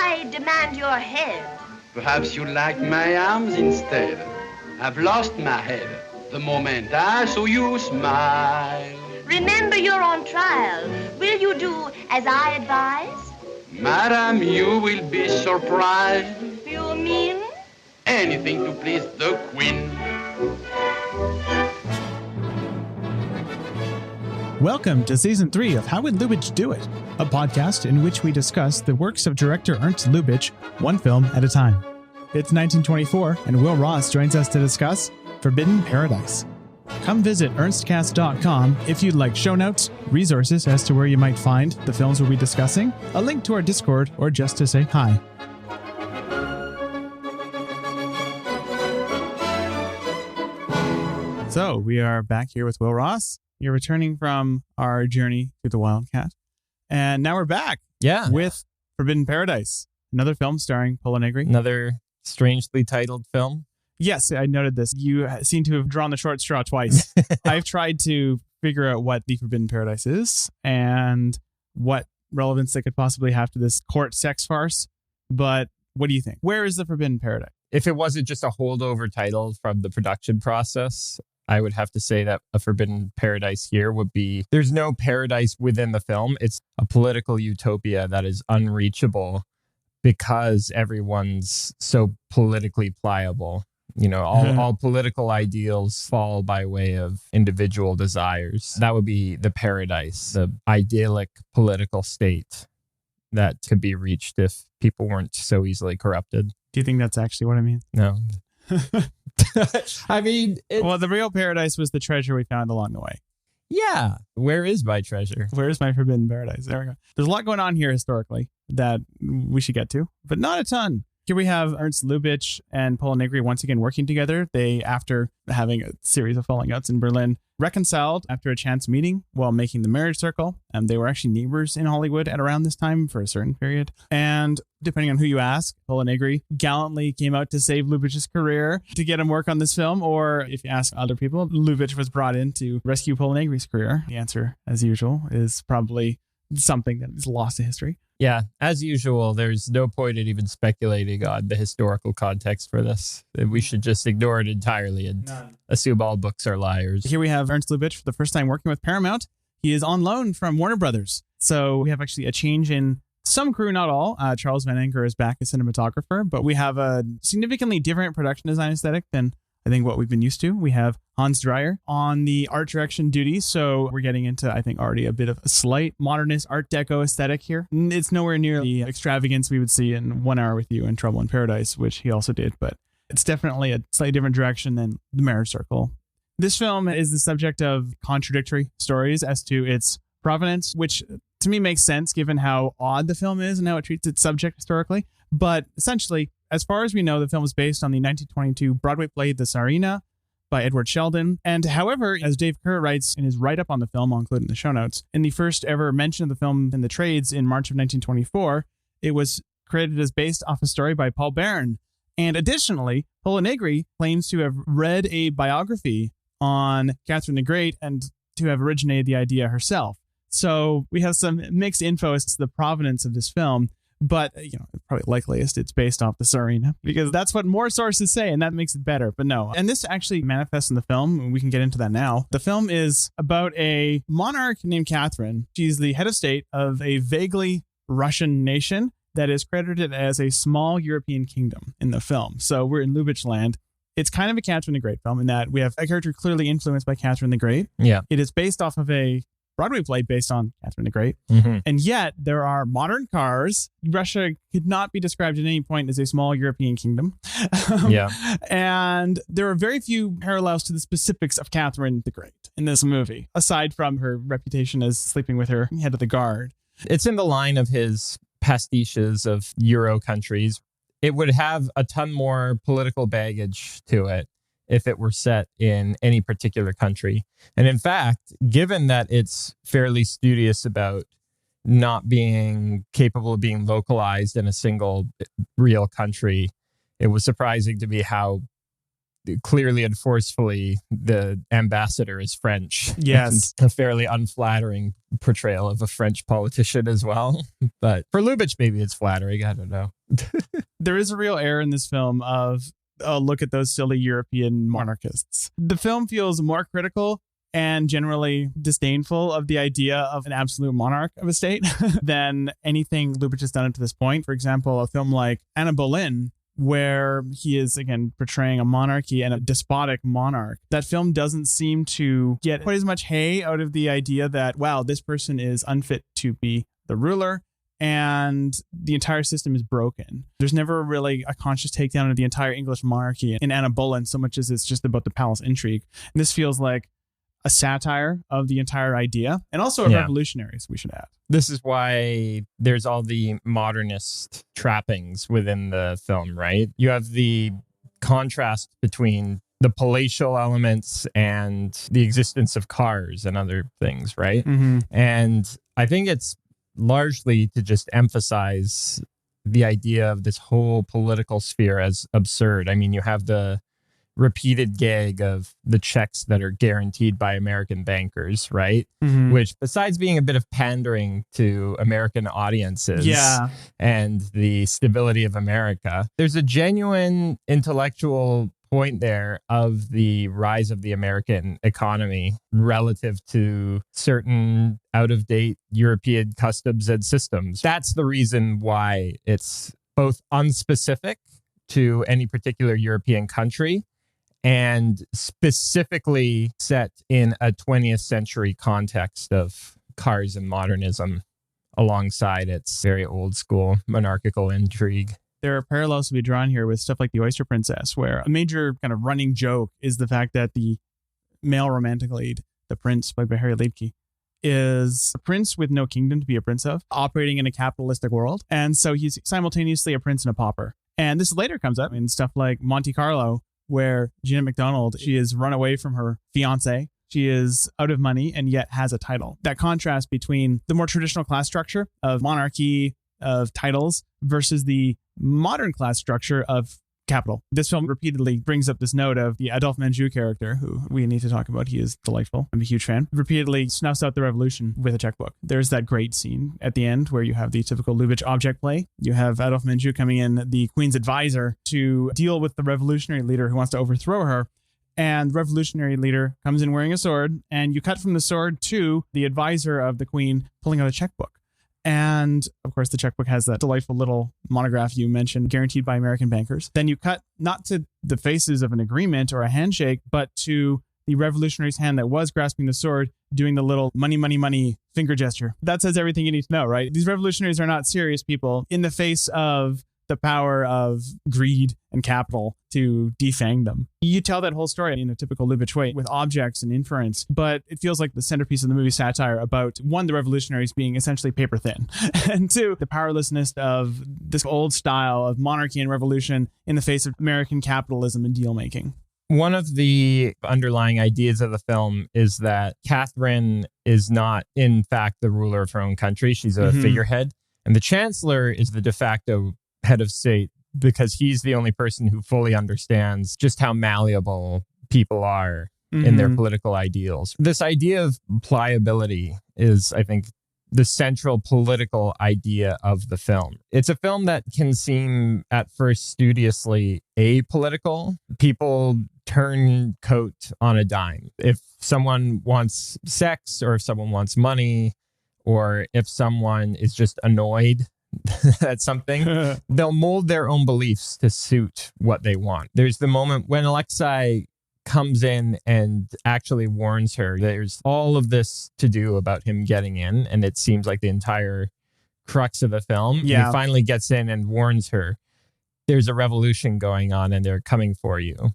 I demand your head. Perhaps you'd like my arms instead. I've lost my head the moment I saw you smile. Remember you're on trial. Will you do as I advise? Madam, you will be surprised. You mean? Anything to please the Queen. Welcome to Season 3 of How Would Lubitsch Do It? A podcast in which we discuss the works of director Ernst Lubitsch, one film at a time. It's 1924, and Willa Ross joins us to discuss Forbidden Paradise. Come visit ernstcast.com if you'd like show notes, resources as to where you might find the films we'll be discussing, a link to our Discord, or just to say hi. So, we are back here with Willa Ross. You're returning from our journey to the Wildcat. And now we're back with Forbidden Paradise, another film starring Paula Negri. Another strangely titled film. Yes, I noted this. You seem to have drawn the short straw twice. I've tried to figure out what the Forbidden Paradise is and what relevance they could possibly have to this court sex farce. But what do you think? Where is the Forbidden Paradise? If it wasn't just a holdover title from the production process, I would have to say that a Forbidden Paradise here would be, there's no paradise within the film. It's a political utopia that is unreachable because everyone's so politically pliable. You know, all political ideals fall by way of individual desires. That would be the paradise, the idyllic political state that could be reached if people weren't so easily corrupted. Do you think that's actually what I mean? No. I mean, well, the real paradise was the treasure we found along the way. Yeah. Where is my treasure? Where is my Forbidden Paradise? There we go. There's a lot going on here historically that we should get to, but not a ton. Here we have Ernst Lubitsch and Paula Negri once again working together. They, after having a series of falling outs in Berlin, reconciled after a chance meeting while making The Marriage Circle. And they were actually neighbors in Hollywood at around this time for a certain period. And depending on who you ask, Paula Negri gallantly came out to save Lubitsch's career to get him work on this film. Or if you ask other people, Lubitsch was brought in to rescue Paula Negri's career. The answer, as usual, is probably something that is lost to history. Yeah, as usual, there's no point in even speculating on the historical context for this. We should just ignore it entirely and assume all books are liars. Here we have Ernst Lubitsch for the first time working with Paramount. He is on loan from Warner Brothers. So we have actually a change in some crew, not all. Charles Van Anker is back as cinematographer, but we have a significantly different production design aesthetic than I think what we've been used to. We have Hans Dreyer on the art direction duties. So we're getting into, I think, already a bit of a slight modernist art deco aesthetic here. It's nowhere near the extravagance we would see in 1 Hour with You and Trouble in Paradise, which he also did. But it's definitely a slightly different direction than The Marriage Circle. This film is the subject of contradictory stories as to its provenance, which to me makes sense given how odd the film is and how it treats its subject historically. But essentially, as far as we know, the film is based on the 1922 Broadway play The Tsarina by Edward Sheldon. And however, as Dave Kehr writes in his write-up on the film, I'll include in the show notes, in the first ever mention of the film in the trades in March of 1924, it was credited as based off a story by Paul Baron. And additionally, Paula Negri claims to have read a biography on Catharine the Great and to have originated the idea herself. So we have some mixed info as to the provenance of this film. But, you know, probably likeliest it's based off the Tsarina because that's what more sources say and that makes it better. But no. And this actually manifests in the film. And we can get into that now. The film is about a monarch named Catherine. She's the head of state of a vaguely Russian nation that is credited as a small European kingdom in the film. So we're in Lubitsch land. It's kind of a Catherine the Great film in that we have a character clearly influenced by Catherine the Great. Yeah. It is based off of a Broadway play based on Catherine the Great. Mm-hmm. And yet there are modern cars. Russia could not be described at any point as a small European kingdom. Yeah. And there are very few parallels to the specifics of Catherine the Great in this movie, aside from her reputation as sleeping with her head of the guard. It's in the line of his pastiches of Euro countries. It would have a ton more political baggage to it if it were set in any particular country. And in fact, given that it's fairly studious about not being capable of being localized in a single real country, it was surprising to me how clearly and forcefully the ambassador is French. Yes. And a fairly unflattering portrayal of a French politician as well. But for Lubitsch, maybe it's flattering. I don't know. There is a real air in this film of, oh, look at those silly European monarchists. The film feels more critical and generally disdainful of the idea of an absolute monarch of a state than anything Lubitsch has done up to this point. For example, a film like Anna Boleyn, where he is, again, portraying a monarchy and a despotic monarch. That film doesn't seem to get quite as much hay out of the idea that, wow, this person is unfit to be the ruler and the entire system is broken. There's never really a conscious takedown of the entire English monarchy in Anna Boleyn, so much as it's just about the palace intrigue. And this feels like a satire of the entire idea, and also of revolutionaries, we should add. This is why there's all the modernist trappings within the film, right? You have the contrast between the palatial elements and the existence of cars and other things, right? Mm-hmm. And I think it's largely to just emphasize the idea of this whole political sphere as absurd. I mean, you have the repeated gag of the checks that are guaranteed by American bankers, right? Mm-hmm. Which, besides being a bit of pandering to American audiences and the stability of America, there's a genuine intellectual point there of the rise of the American economy relative to certain out-of-date European customs and systems. That's the reason why it's both unspecific to any particular European country and specifically set in a 20th century context of cars and modernism alongside its very old school monarchical intrigue. There are parallels to be drawn here with stuff like The Oyster Princess, where a major kind of running joke is the fact that the male romantic lead, the prince, played by Harry Liedtke, is a prince with no kingdom to be a prince of, operating in a capitalistic world. And so he's simultaneously a prince and a pauper. And this later comes up in stuff like Monte Carlo, where Jeanette MacDonald, she is run away from her fiance. She is out of money and yet has a title. That contrast between the more traditional class structure of monarchy, of titles, versus the modern class structure of capital. This film repeatedly brings up this note of the Adolphe Menjou character, who we need to talk about. He is delightful. I'm a huge fan. Repeatedly snuffs out the revolution with a checkbook. There's that great scene at the end where you have the typical Lubitsch object play. You have Adolphe Menjou coming in, the queen's advisor, to deal with the revolutionary leader who wants to overthrow her. And the revolutionary leader comes in wearing a sword, and you cut from the sword to the advisor of the queen pulling out a checkbook. And of course, the checkbook has that delightful little monograph you mentioned, guaranteed by American bankers. Then you cut not to the faces of an agreement or a handshake, but to the revolutionary's hand that was grasping the sword, doing the little money, money, money finger gesture. That says everything you need to know, right? These revolutionaries are not serious people in the face of the power of greed and capital to defang them. You tell that whole story in a typical Lubitsch way with objects and inference, but it feels like the centerpiece of the movie satire about, one, the revolutionaries being essentially paper thin, and two, the powerlessness of this old style of monarchy and revolution in the face of American capitalism and deal making. One of the underlying ideas of the film is that Catherine is not, in fact, the ruler of her own country. She's a figurehead. And the chancellor is the de facto head of state because he's the only person who fully understands just how malleable people are in their political ideals. This idea of pliability is, I think, the central political idea of the film. It's a film that can seem at first studiously apolitical. People turn coat on a dime. If someone wants sex, or if someone wants money, or if someone is just annoyed at something, they'll mold their own beliefs to suit what they want. There's the moment when Alexei comes in and actually warns her. There's all of this to do about him getting in, and it seems like the entire crux of the film. Yeah. He finally gets in and warns her, there's a revolution going on and they're coming for you.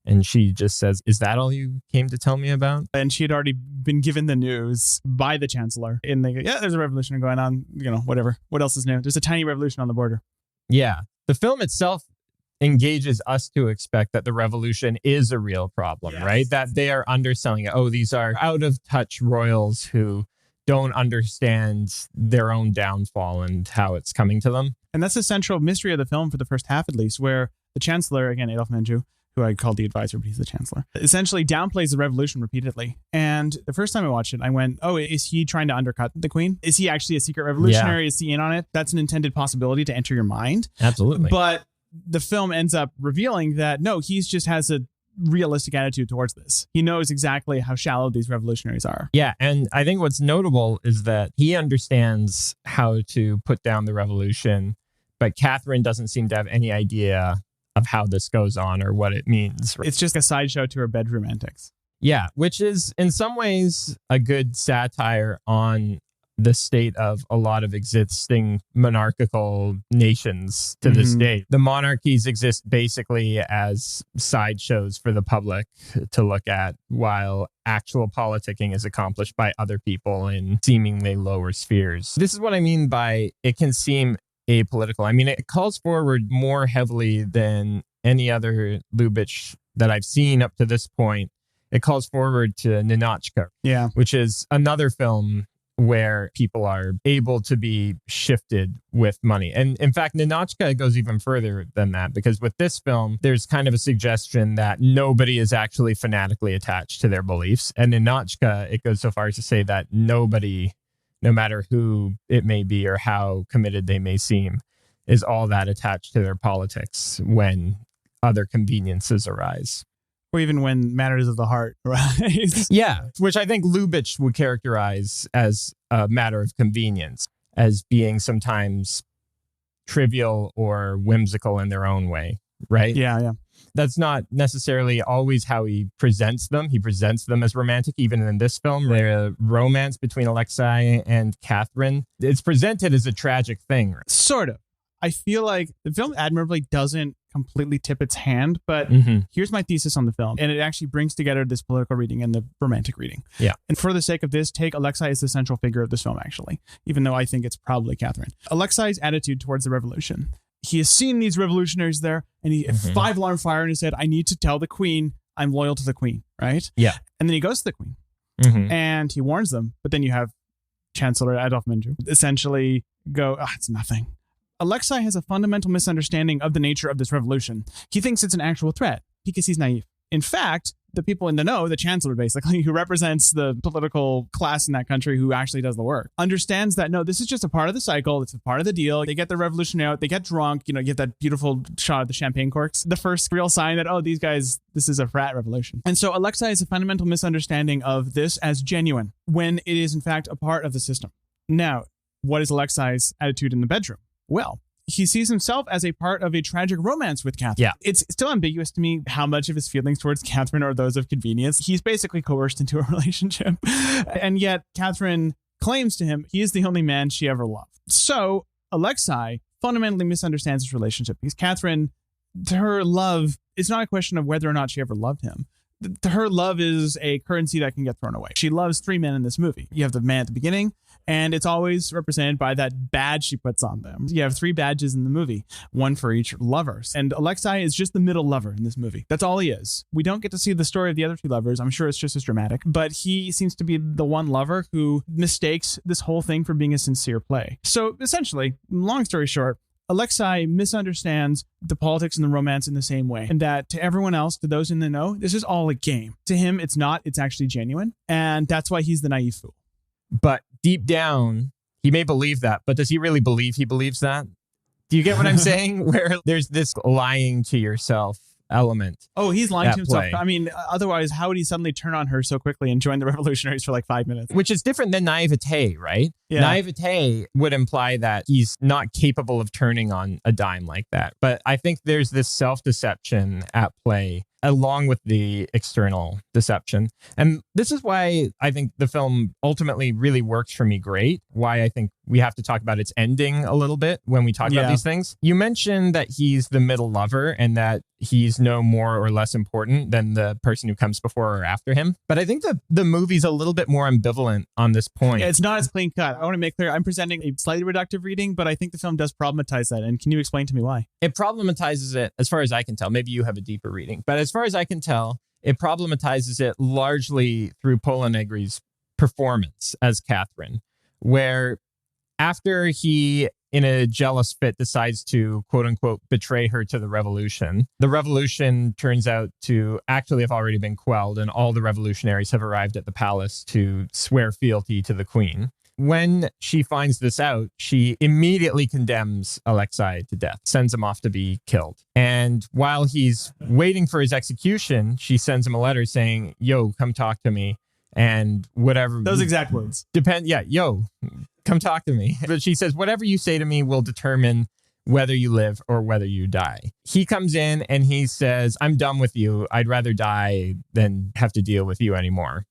And she just says, is that all you came to tell me about? And she had already been given the news by the chancellor. And they go, yeah, there's a revolution going on. You know, whatever. What else is new? There's a tiny revolution on the border. Yeah. The film itself engages us to expect that the revolution is a real problem, right? That they are underselling it. Oh, these are out of touch royals who don't understand their own downfall and how it's coming to them. And that's the central mystery of the film for the first half, at least, where the chancellor, again, Adolphe Menjou, who I called the advisor, but he's the chancellor, essentially downplays the revolution repeatedly. And the first time I watched it, I went, oh, is he trying to undercut the queen? Is he actually a secret revolutionary? Is he in on it? That's an intended possibility to enter your mind. Absolutely. But the film ends up revealing that, no, he just has a realistic attitude towards this. He knows exactly how shallow these revolutionaries are. Yeah, and I think what's notable is that he understands how to put down the revolution, but Catherine doesn't seem to have any idea of how this goes on or what it means. It's just a sideshow to her bedroom antics. Yeah, which is in some ways a good satire on the state of a lot of existing monarchical nations to this day. The monarchies exist basically as sideshows for the public to look at, while actual politicking is accomplished by other people in seemingly lower spheres. This is what I mean by it can seem apolitical. I mean, it calls forward more heavily than any other Lubitsch that I've seen up to this point. It calls forward to Ninotchka, which is another film where people are able to be shifted with money. And in fact, Ninotchka goes even further than that, because with this film, there's kind of a suggestion that nobody is actually fanatically attached to their beliefs. And Ninotchka, it goes so far as to say that nobody, no matter who it may be or how committed they may seem, is all that attached to their politics when other conveniences arise. Or even when matters of the heart arise. Yeah, which I think Lubitsch would characterize as a matter of convenience, as being sometimes trivial or whimsical in their own way, right? Yeah. That's not necessarily always how he presents them. He presents them as romantic, even in this film. The romance between Alexei and Catherine, it's presented as a tragic thing. Sort of. I feel like the film admirably doesn't completely tip its hand, but here's my thesis on the film. And it actually brings together this political reading and the romantic reading. Yeah. And for the sake of this, take Alexei as the central figure of this film, actually, even though I think it's probably Catherine. Alexei's attitude towards the revolution. He has seen these revolutionaries there, and he five-alarm fire in his head. I need to tell the queen I'm loyal to the queen, right? Yeah. And then he goes to the queen, and he warns them. But then you have Chancellor Adolf Menju essentially go, it's nothing. Alexei has a fundamental misunderstanding of the nature of this revolution. He thinks it's an actual threat because he's naive. In fact, the people in the know, the chancellor basically, who represents the political class in that country who actually does the work, understands that, no, this is just a part of the cycle. It's a part of the deal. They get the revolution out. They get drunk. You get that beautiful shot of the champagne corks. The first real sign that, these guys, this is a frat revolution. And so Alexei has a fundamental misunderstanding of this as genuine when it is, in fact, a part of the system. Now, what is Alexei's attitude in the bedroom? Well, he sees himself as a part of a tragic romance with Catherine. Yeah. It's still ambiguous to me how much of his feelings towards Catherine are those of convenience. He's basically coerced into a relationship. And yet Catherine claims to him he is the only man she ever loved. So Alexei fundamentally misunderstands his relationship because Catherine, to her love, it's not a question of whether or not she ever loved him. Her love is a currency that can get thrown away. She loves three men in this movie. You have the man at the beginning, and it's always represented by that badge she puts on them. You have three badges in the movie, one for each lover. And Alexei is just the middle lover in this movie. That's all he is. We don't get to see the story of the other two lovers. I'm sure it's just as dramatic, but he seems to be the one lover who mistakes this whole thing for being a sincere play. So essentially, long story short, Alexei misunderstands the politics and the romance in the same way. And that to everyone else, to those in the know, this is all a game. To him, it's not. It's actually genuine. And that's why he's the naive fool. But deep down, he may believe that. But does he really believe he believes that? Do you get what I'm saying? Where there's this lying to yourself element. Oh, he's lying to himself. Play. I mean, otherwise, how would he suddenly turn on her so quickly and join the revolutionaries for like 5 minutes? Which is different than naivete, right? Yeah. Naivete would imply that he's not capable of turning on a dime like that. But I think there's this self-deception at play along with the external deception. And this is why I think the film ultimately really works for me great. Why I think we have to talk about its ending a little bit when we talk about these things. You mentioned that he's the middle lover and that he's no more or less important than the person who comes before or after him. But I think the movie's a little bit more ambivalent on this point. Yeah, it's not as clean cut. I want to make clear I'm presenting a slightly reductive reading, but I think the film does problematize that. And can you explain to me why? It problematizes it, as far as I can tell. Maybe you have a deeper reading. But as far as I can tell, it problematizes it largely through Pola Negri's performance as Catherine, where after he in a jealous fit, decides to, quote unquote, betray her to the revolution. The revolution turns out to actually have already been quelled, and all the revolutionaries have arrived at the palace to swear fealty to the queen. When she finds this out, she immediately condemns Alexei to death, sends him off to be killed. And while he's waiting for his execution, she sends him a letter saying, yo, come talk to me. And whatever. Those exact words. Yo, come talk to me. But she says, whatever you say to me will determine whether you live or whether you die. He comes in and he says, I'm done with you. I'd rather die than have to deal with you anymore.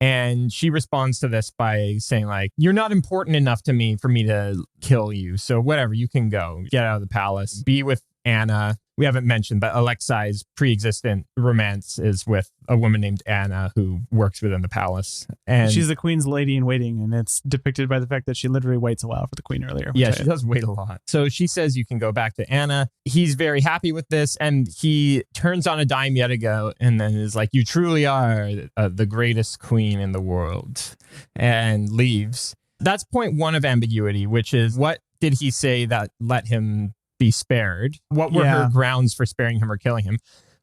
And she responds to this by saying, like, you're not important enough to me for me to kill you. So whatever, you can go. Get out of the palace. Be with Anna. We haven't mentioned, but Alexei's pre-existent romance is with a woman named Anna who works within the palace. And she's the queen's lady in waiting, and it's depicted by the fact that she literally waits a while for the queen earlier. Yeah, she does wait a lot. So she says you can go back to Anna. He's very happy with this, and he turns on a dime yet again, and then is like, you truly are the greatest queen in the world, and leaves. That's point one of ambiguity, which is, what did he say that let him be spared? What were her grounds for sparing him or killing him?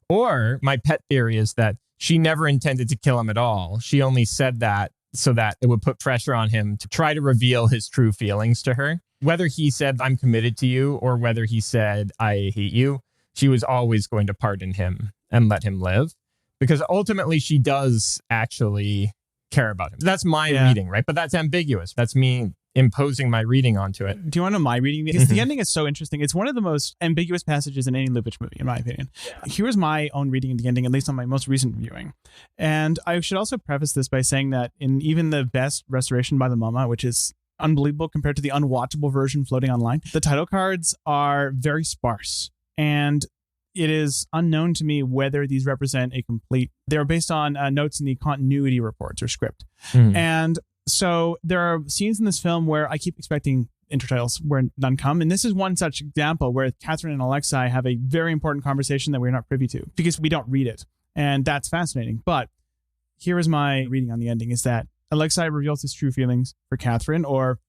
Or my pet theory is that she never intended to kill him at all. She only said that so that it would put pressure on him to try to reveal his true feelings to her. Whether he said, I'm committed to you, or whether he said, I hate you, she was always going to pardon him and let him live. Because ultimately she does actually care about him. That's my reading, right? But that's ambiguous. That's me imposing my reading onto it. Do you want to know my reading? Because the ending is so interesting. It's one of the most ambiguous passages in any Lubitsch movie, in my opinion. Here's my own reading of the ending, at least on my most recent viewing. And I should also preface this by saying that in even the best restoration by the MOMA, which is unbelievable compared to the unwatchable version floating online, the title cards are very sparse. And it is unknown to me whether these represent a complete... They're based on notes in the continuity reports or script. And so there are scenes in this film where I keep expecting intertitles where none come. And this is one such example where Catharine and Alexei have a very important conversation that we're not privy to because we don't read it. And that's fascinating. But here is my reading on the ending, is that Alexei reveals his true feelings for Catharine, or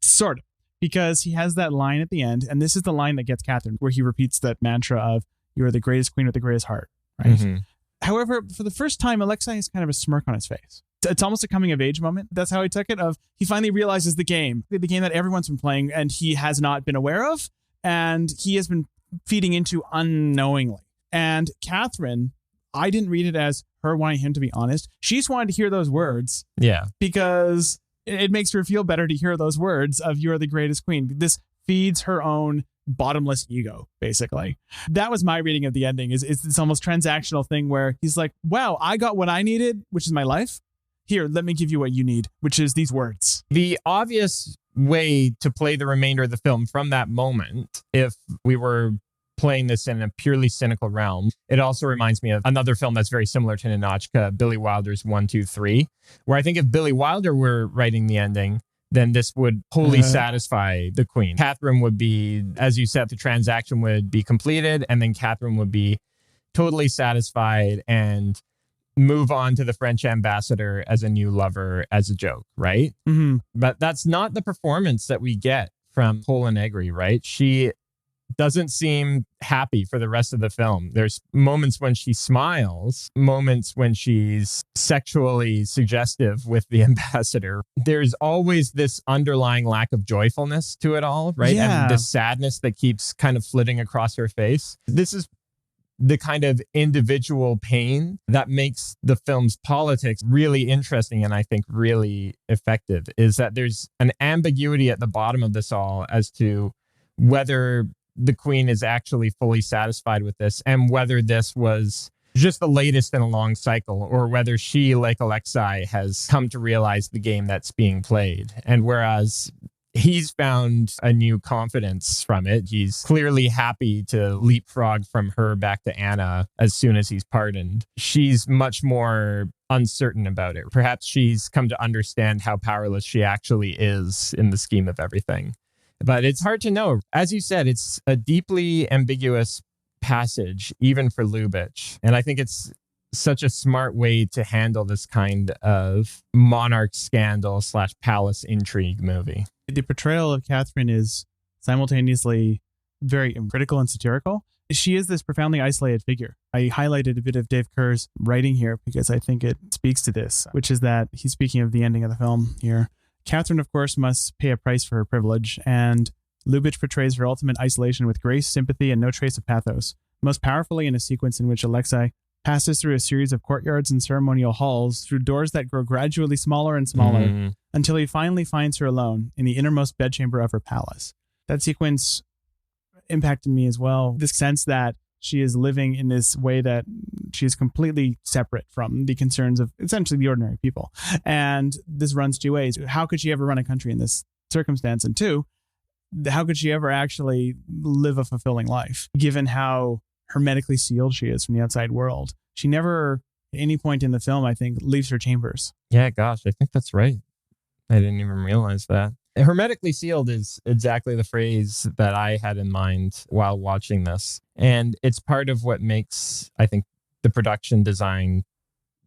sort of, because he has that line at the end. And this is the line that gets Catharine, where he repeats that mantra of, you are the greatest queen with the greatest heart. Right. However, for the first time, Alexei has kind of a smirk on his face. It's almost a coming of age moment. That's how I took it. Of he finally realizes the game that everyone's been playing and he has not been aware of, and he has been feeding into unknowingly. And Catharine, I didn't read it as her wanting him to be honest. She just wanted to hear those words. Yeah. Because it makes her feel better to hear those words of "you are the greatest queen." This feeds her own bottomless ego, basically. That was my reading of the ending. Is this almost transactional thing where he's like, wow, I got what I needed, which is my life. Here, let me give you what you need, which is these words. The obvious way to play the remainder of the film from that moment, if we were playing this in a purely cynical realm, it also reminds me of another film that's very similar to Ninotchka, Billy Wilder's 1, 2, 3, where I think if Billy Wilder were writing the ending, then this would wholly satisfy the queen. Catherine would be, as you said, the transaction would be completed, and then Catherine would be totally satisfied and move on to the French ambassador as a new lover, as a joke, right? But that's not the performance that we get from Pola Negri, right? She doesn't seem happy for the rest of the film. There's moments when she smiles, moments when she's sexually suggestive with the ambassador. There's always this underlying lack of joyfulness to it all, right? And this sadness that keeps kind of flitting across her face. This is the kind of individual pain that makes the film's politics really interesting and I think really effective, is that there's an ambiguity at the bottom of this all as to whether the queen is actually fully satisfied with this and whether this was just the latest in a long cycle, or whether she, like Alexei, has come to realize the game that's being played. And whereas he's found a new confidence from it, he's clearly happy to leapfrog from her back to Anna as soon as he's pardoned. She's much more uncertain about it. Perhaps she's come to understand how powerless she actually is in the scheme of everything. But it's hard to know. As you said, it's a deeply ambiguous passage, even for Lubitsch. And I think it's such a smart way to handle this kind of monarch scandal / palace intrigue movie. The portrayal of Catherine is simultaneously very critical and satirical. She is this profoundly isolated figure. I highlighted a bit of Dave Kehr's writing here because I think it speaks to this, which is that he's speaking of the ending of the film here. Catherine, of course, must pay a price for her privilege, and Lubitsch portrays her ultimate isolation with grace, sympathy, and no trace of pathos. Most powerfully in a sequence in which Alexei passes through a series of courtyards and ceremonial halls through doors that grow gradually smaller and smaller until he finally finds her alone in the innermost bedchamber of her palace. That sequence impacted me as well. This sense that she is living in this way that she is completely separate from the concerns of essentially the ordinary people. And this runs two ways. How could she ever run a country in this circumstance? And two, how could she ever actually live a fulfilling life, given how hermetically sealed she is from the outside world? She never, at any point in the film, I think, leaves her chambers. Yeah, gosh, I think that's right. I didn't even realize that. Hermetically sealed is exactly the phrase that I had in mind while watching this. And it's part of what makes, I think, the production design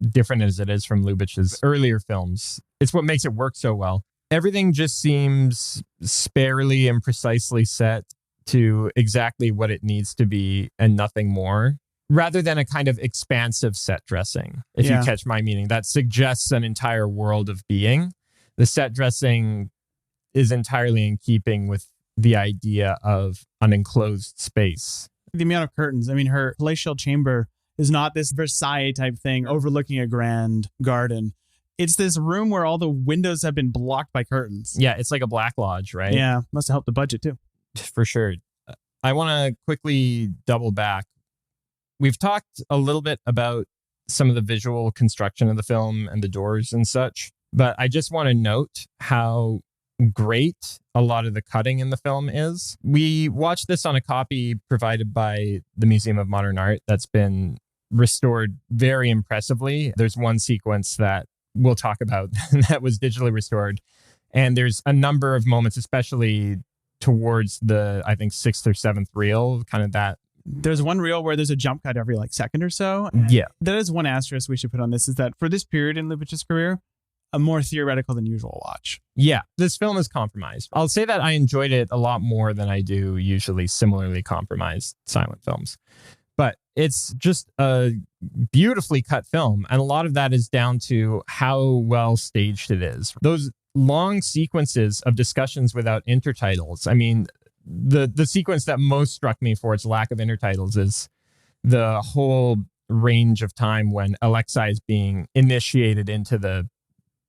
different as it is from Lubitsch's earlier films. It's what makes it work so well. Everything just seems sparely and precisely set to exactly what it needs to be and nothing more, rather than a kind of expansive set dressing, if you catch my meaning. That suggests an entire world of being. The set dressing is entirely in keeping with the idea of an enclosed space. The amount of curtains. I mean, her palatial chamber is not this Versailles type thing overlooking a grand garden. It's this room where all the windows have been blocked by curtains. Yeah, it's like a Black Lodge, right? Yeah, must have helped the budget too. For sure. I want to quickly double back. We've talked a little bit about some of the visual construction of the film and the doors and such, but I just want to note how great a lot of the cutting in the film is. We watched this on a copy provided by the Museum of Modern Art that's been restored very impressively. There's one sequence that we'll talk about that was digitally restored. And there's a number of moments, especially towards the, I think, 6th or 7th reel, kind of that. There's one reel where there's a jump cut every second or so. Yeah. That is one asterisk we should put on this, is that for this period in Lubitsch's career, a more theoretical than usual watch. Yeah, this film is compromised. I'll say that I enjoyed it a lot more than I do usually similarly compromised silent films. But it's just a beautifully cut film. And a lot of that is down to how well staged it is. Those long sequences of discussions without intertitles. I mean, the sequence that most struck me for its lack of intertitles is the whole range of time when Alexei is being initiated into the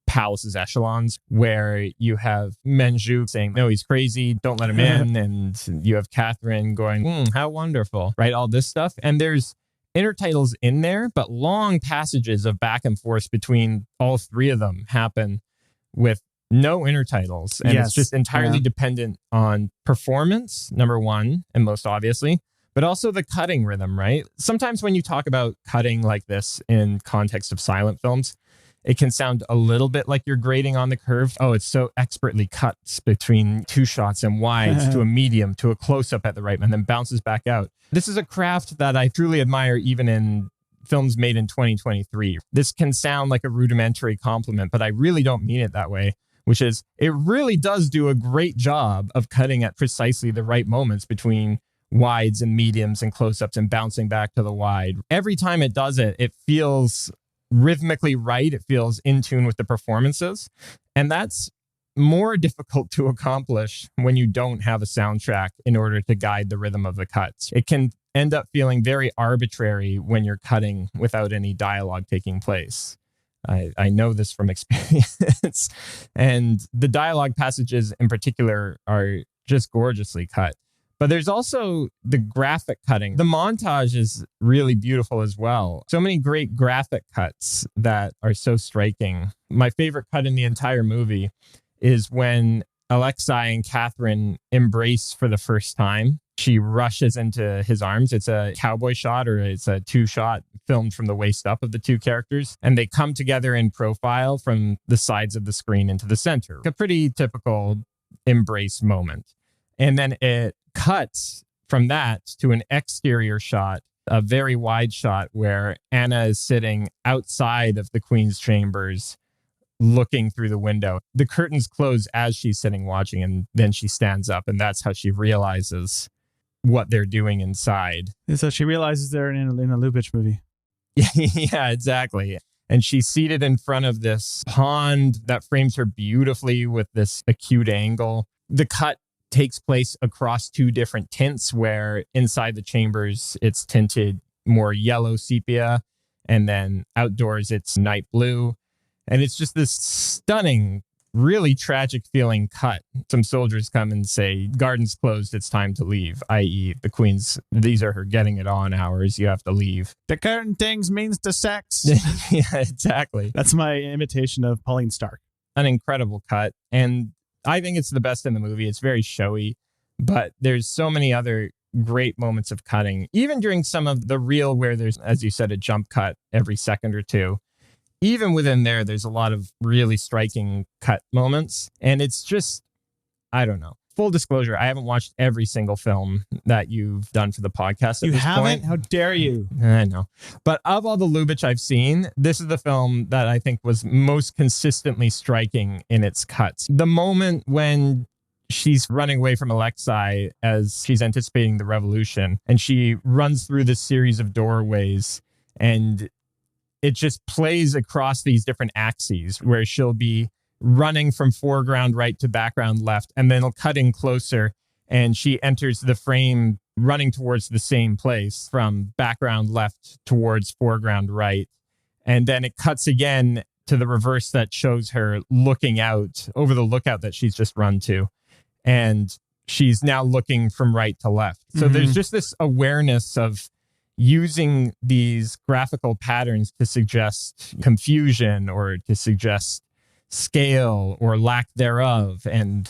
palace's echelons, where you have Menju saying, no, he's crazy, don't let him in. And you have Catherine going, how wonderful, right? All this stuff. And there's intertitles in there, but long passages of back and forth between all three of them happen with no intertitles. And it's just entirely dependent on performance, number one, and most obviously, but also the cutting rhythm, right? Sometimes when you talk about cutting like this in context of silent films, it can sound a little bit like you're grading on the curve. Oh, it's so expertly cut between two shots and wides to a medium to a close-up at the right, and then bounces back out. This is a craft that I truly admire even in films made in 2023. This can sound like a rudimentary compliment, but I really don't mean it that way, which is it really does do a great job of cutting at precisely the right moments between wides and mediums and close-ups and bouncing back to the wide. Every time it does it, it feels rhythmically right. It feels in tune with the performances. And that's more difficult to accomplish when you don't have a soundtrack in order to guide the rhythm of the cuts. It can end up feeling very arbitrary when you're cutting without any dialogue taking place. I know this from experience. And the dialogue passages in particular are just gorgeously cut. But there's also the graphic cutting. The montage is really beautiful as well. So many great graphic cuts that are so striking. My favorite cut in the entire movie is when Alexei and Catherine embrace for the first time. She rushes into his arms. It's a cowboy shot, or it's a two-shot filmed from the waist up of the two characters. And they come together in profile from the sides of the screen into the center. A pretty typical embrace moment. And then it cuts from that to an exterior shot, a very wide shot where Anna is sitting outside of the Queen's chambers looking through the window. The curtains close as she's sitting watching, and then she stands up, and that's how she realizes what they're doing inside. And so she realizes they're in a Lubitsch movie. Yeah, exactly. And she's seated in front of this pond that frames her beautifully with this acute angle. The cut takes place across two different tints, where inside the chambers, it's tinted more yellow sepia, and then outdoors, it's night blue. And it's just this stunning, really tragic feeling cut. Some soldiers come and say, "Garden's closed, it's time to leave," i.e. the Queen's, these are her getting it on hours, you have to leave. The curtain things means the sex. Yeah, exactly. That's my imitation of Pauline Stark. An incredible cut. And I think it's the best in the movie. It's very showy, but there's so many other great moments of cutting, even during some of the reel where there's, as you said, a jump cut every second or two. Even within there, there's a lot of really striking cut moments. And it's just, I don't know. Full disclosure, I haven't watched every single film that you've done for the podcast at You this haven't? point. How dare you? I know. But of all the Lubitsch I've seen, this is the film that I think was most consistently striking in its cuts. The moment when she's running away from Alexei as she's anticipating the revolution, and she runs through this series of doorways, and it just plays across these different axes where she'll be running from foreground right to background left, and then it'll cut in closer and she enters the frame running towards the same place from background left towards foreground right. And then it cuts again to the reverse that shows her looking out over the lookout that she's just run to. And she's now looking from right to left. So there's just this awareness of using these graphical patterns to suggest confusion or to suggest scale or lack thereof. And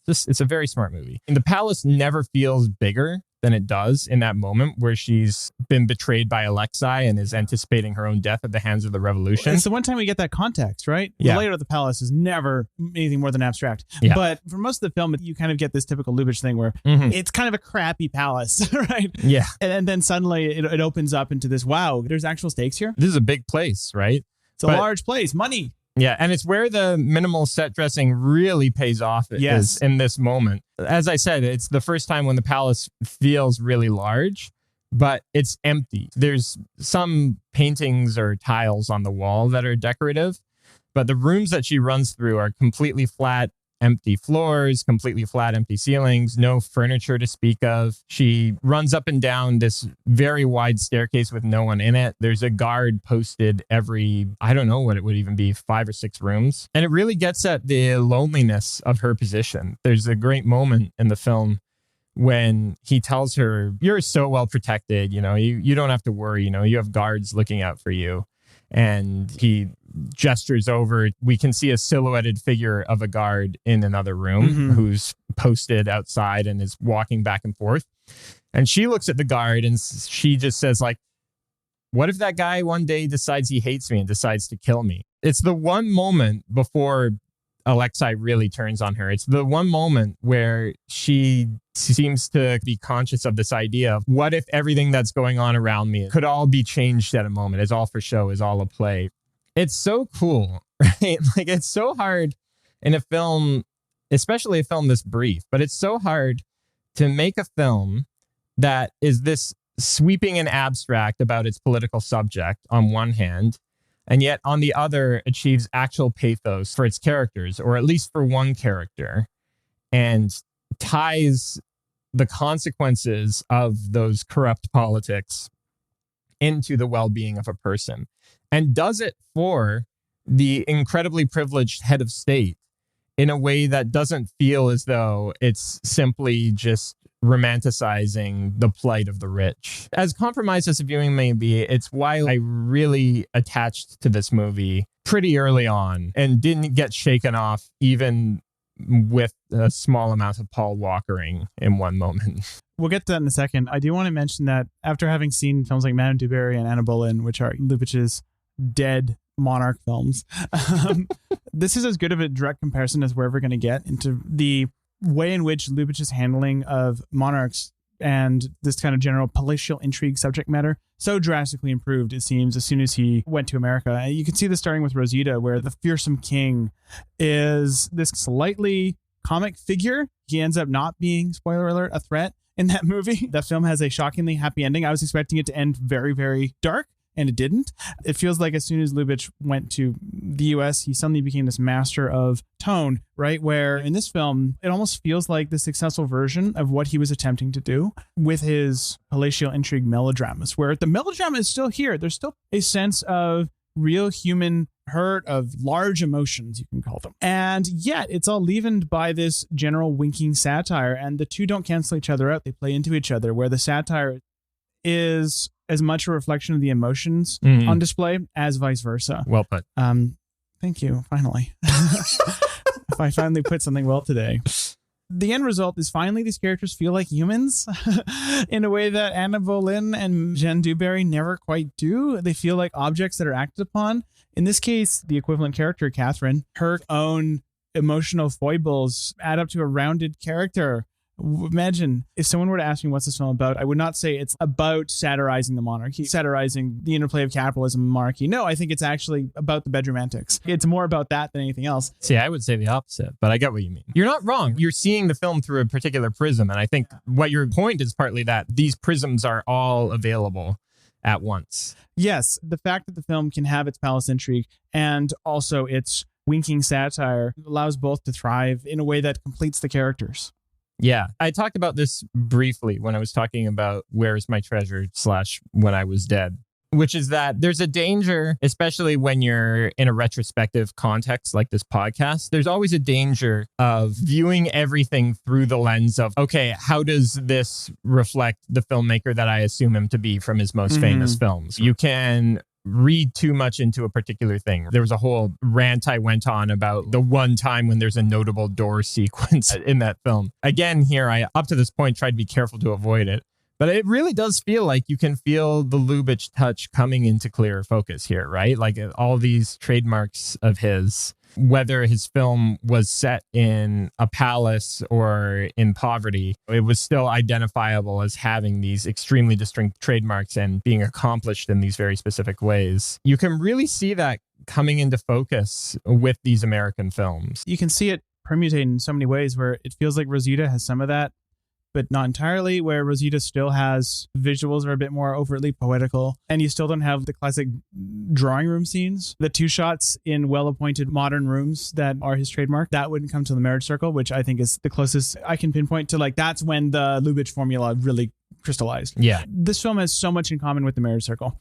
it's a very smart movie. And the palace never feels bigger than it does in that moment where she's been betrayed by Alexei and is anticipating her own death at the hands of the revolution. It's the one time we get that context, right? Yeah. The layout of the palace is never anything more than abstract. Yeah. But for most of the film, you kind of get this typical Lubitsch thing where it's kind of a crappy palace, right? Yeah. And then suddenly it opens up into this, wow, there's actual stakes here. This is a big place, right? It's a large place, money. Yeah, and it's where the minimal set dressing really pays off is in this moment. As I said, it's the first time when the palace feels really large, but it's empty. There's some paintings or tiles on the wall that are decorative, but the rooms that she runs through are completely flat, empty floors, completely flat, empty ceilings, no furniture to speak of. She runs up and down this very wide staircase with no one in it. There's a guard posted every, I don't know what it would even be, 5 or 6 rooms. And it really gets at the loneliness of her position. There's a great moment in the film when he tells her, "You're so well protected, you don't have to worry, you have guards looking out for you." And he gestures over. We can see a silhouetted figure of a guard in another room who's posted outside and is walking back and forth. And she looks at the guard and she just says, like, what if that guy one day decides he hates me and decides to kill me? It's the one moment before Alexei really turns on her. It's the one moment where she seems to be conscious of this idea of what if everything that's going on around me could all be changed at a moment? It's all for show, it's all a play. It's so cool, right? Like, it's so hard in a film, especially a film this brief, but it's so hard to make a film that is this sweeping and abstract about its political subject on one hand, and yet on the other achieves actual pathos for its characters, or at least for one character, and ties the consequences of those corrupt politics into the well-being of a person, and does it for the incredibly privileged head of state in a way that doesn't feel as though it's simply just romanticizing the plight of the rich. As compromised as the viewing may be, it's why I really attached to this movie pretty early on and didn't get shaken off even with a small amount of Paul Walkering in one moment. We'll get to that in a second. I do want to mention that after having seen films like Madame du Barry and Anna Boleyn, which are Lubitsch's dead monarch films, this is as good of a direct comparison as we're ever going to get into the way in which Lubitsch's handling of monarchs and this kind of general palatial intrigue subject matter so drastically improved, it seems, as soon as he went to America. And you can see this starting with Rosita, where the fearsome king is this slightly comic figure. He ends up not being, spoiler alert, a threat in that movie. That film has a shockingly happy ending. I was expecting it to end very, very dark, and it didn't. It feels like as soon as Lubitsch went to the US, he suddenly became this master of tone, right? Where in this film, it almost feels like the successful version of what he was attempting to do with his palatial intrigue melodramas, where the melodrama is still here. There's still a sense of real human hurt, of large emotions, you can call them. And yet it's all leavened by this general winking satire, and the two don't cancel each other out. They play into each other, where the satire is as much a reflection of the emotions on display as vice versa. Well put. Thank you. Finally. If I finally put something well today. The end result is finally these characters feel like humans in a way that Anna Boleyn and Jeanne Dewberry never quite do. They feel like objects that are acted upon. In this case, the equivalent character, Catherine, her own emotional foibles add up to a rounded character. Imagine if someone were to ask me what's this film about, I would not say it's about satirizing the monarchy, satirizing the interplay of capitalism and monarchy. No, I think it's actually about the bedroom antics. It's more about that than anything else. See, I would say the opposite, but I get what you mean. You're not wrong. You're seeing the film through a particular prism. And I think what your point is partly that these prisms are all available at once. Yes, the fact that the film can have its palace intrigue and also its winking satire allows both to thrive in a way that completes the characters. Yeah, I talked about this briefly when I was talking about Where's My Treasure / When I Was Dead, which is that there's a danger, especially when you're in a retrospective context like this podcast, there's always a danger of viewing everything through the lens of, okay, how does this reflect the filmmaker that I assume him to be from his most famous films? You can read too much into a particular thing. There was a whole rant I went on about the one time when there's a notable door sequence in that film. Again, here, I, up to this point, tried to be careful to avoid it. But it really does feel like you can feel the Lubitsch touch coming into clearer focus here, right? Like all these trademarks of his, whether his film was set in a palace or in poverty, it was still identifiable as having these extremely distinct trademarks and being accomplished in these very specific ways. You can really see that coming into focus with these American films. You can see it permutate in so many ways where it feels like Rosita has some of that, but not entirely, where Rosita still has visuals are a bit more overtly poetical, and you still don't have the classic drawing room scenes. The two shots in well-appointed modern rooms that are his trademark, that wouldn't come to the Marriage Circle, which I think is the closest I can pinpoint to, like, that's when the Lubitsch formula really crystallized. Yeah. This film has so much in common with the Marriage Circle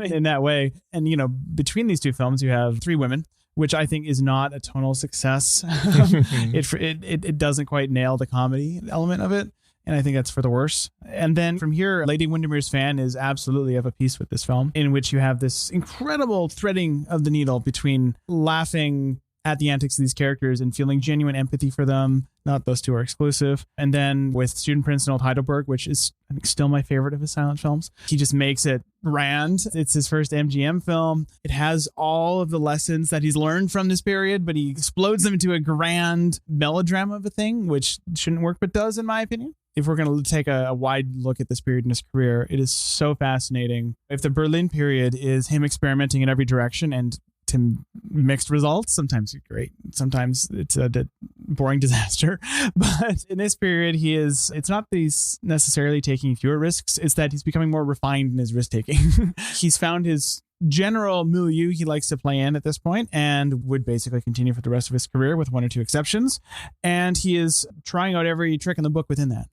in that way. And, you know, between these two films, you have Three Women, which I think is not a tonal success. It doesn't quite nail the comedy element of it. And I think that's for the worse. And then from here, Lady Windermere's Fan is absolutely of a piece with this film, in which you have this incredible threading of the needle between laughing at the antics of these characters and feeling genuine empathy for them. Not those two are exclusive. And then with Student Prince in Old Heidelberg, which is, I think, still my favorite of his silent films. He just makes it grand. It's his first MGM film. It has all of the lessons that he's learned from this period, but he explodes them into a grand melodrama of a thing, which shouldn't work, but does, in my opinion. If we're going to take a wide look at this period in his career, it is so fascinating. If the Berlin period is him experimenting in every direction and to mixed results, sometimes great, sometimes it's a boring disaster. But in this period, it's not that he's necessarily taking fewer risks, it's that he's becoming more refined in his risk taking. He's found his general milieu he likes to play in at this point and would basically continue for the rest of his career with one or two exceptions. And he is trying out every trick in the book within that.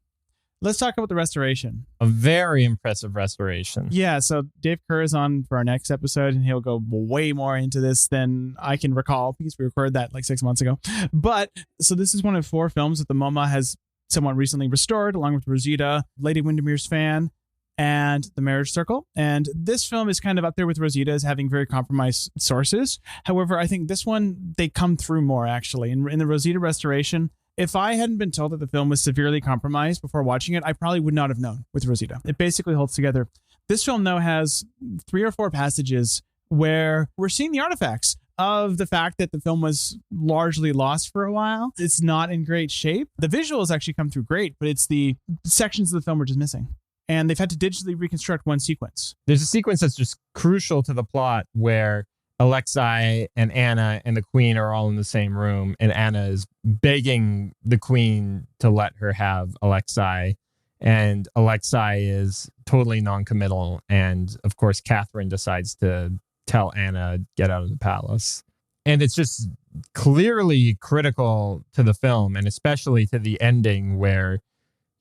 Let's talk about the restoration. A very impressive restoration. Yeah, so Dave Kehr is on for our next episode, and he'll go way more into this than I can recall because we recorded that like 6 months ago. But so this is one of 4 films that the MOMA has somewhat recently restored, along with Rosita, Lady Windermere's Fan, and The Marriage Circle. And this film is kind of up there with Rosita as having very compromised sources. However, I think this one, they come through more, actually. In the Rosita restoration, if I hadn't been told that the film was severely compromised before watching it, I probably would not have known with Rosita. It basically holds together. This film, though, has 3 or 4 passages where we're seeing the artifacts of the fact that the film was largely lost for a while. It's not in great shape. The visuals actually come through great, but it's the sections of the film are just missing. And they've had to digitally reconstruct one sequence. There's a sequence that's just crucial to the plot where Alexei and Anna and the Queen are all in the same room, and Anna is begging the Queen to let her have Alexei, and Alexei is totally non-committal, and of course Catherine decides to tell Anna, get out of the palace. And it's just clearly critical to the film, and especially to the ending where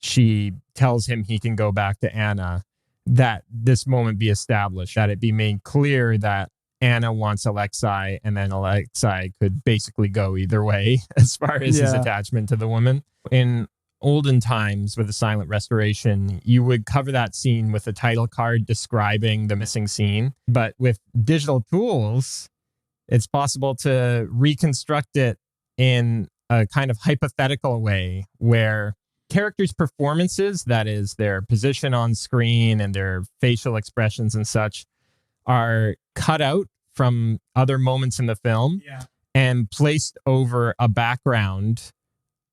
she tells him he can go back to Anna, that this moment be established, that it be made clear that Anna wants Alexei, and then Alexei could basically go either way as far as his attachment to the woman. In olden times with the silent restoration, you would cover that scene with a title card describing the missing scene. But with digital tools, it's possible to reconstruct it in a kind of hypothetical way where characters' performances, that is their position on screen and their facial expressions and such, are cut out from other moments in the film and placed over a background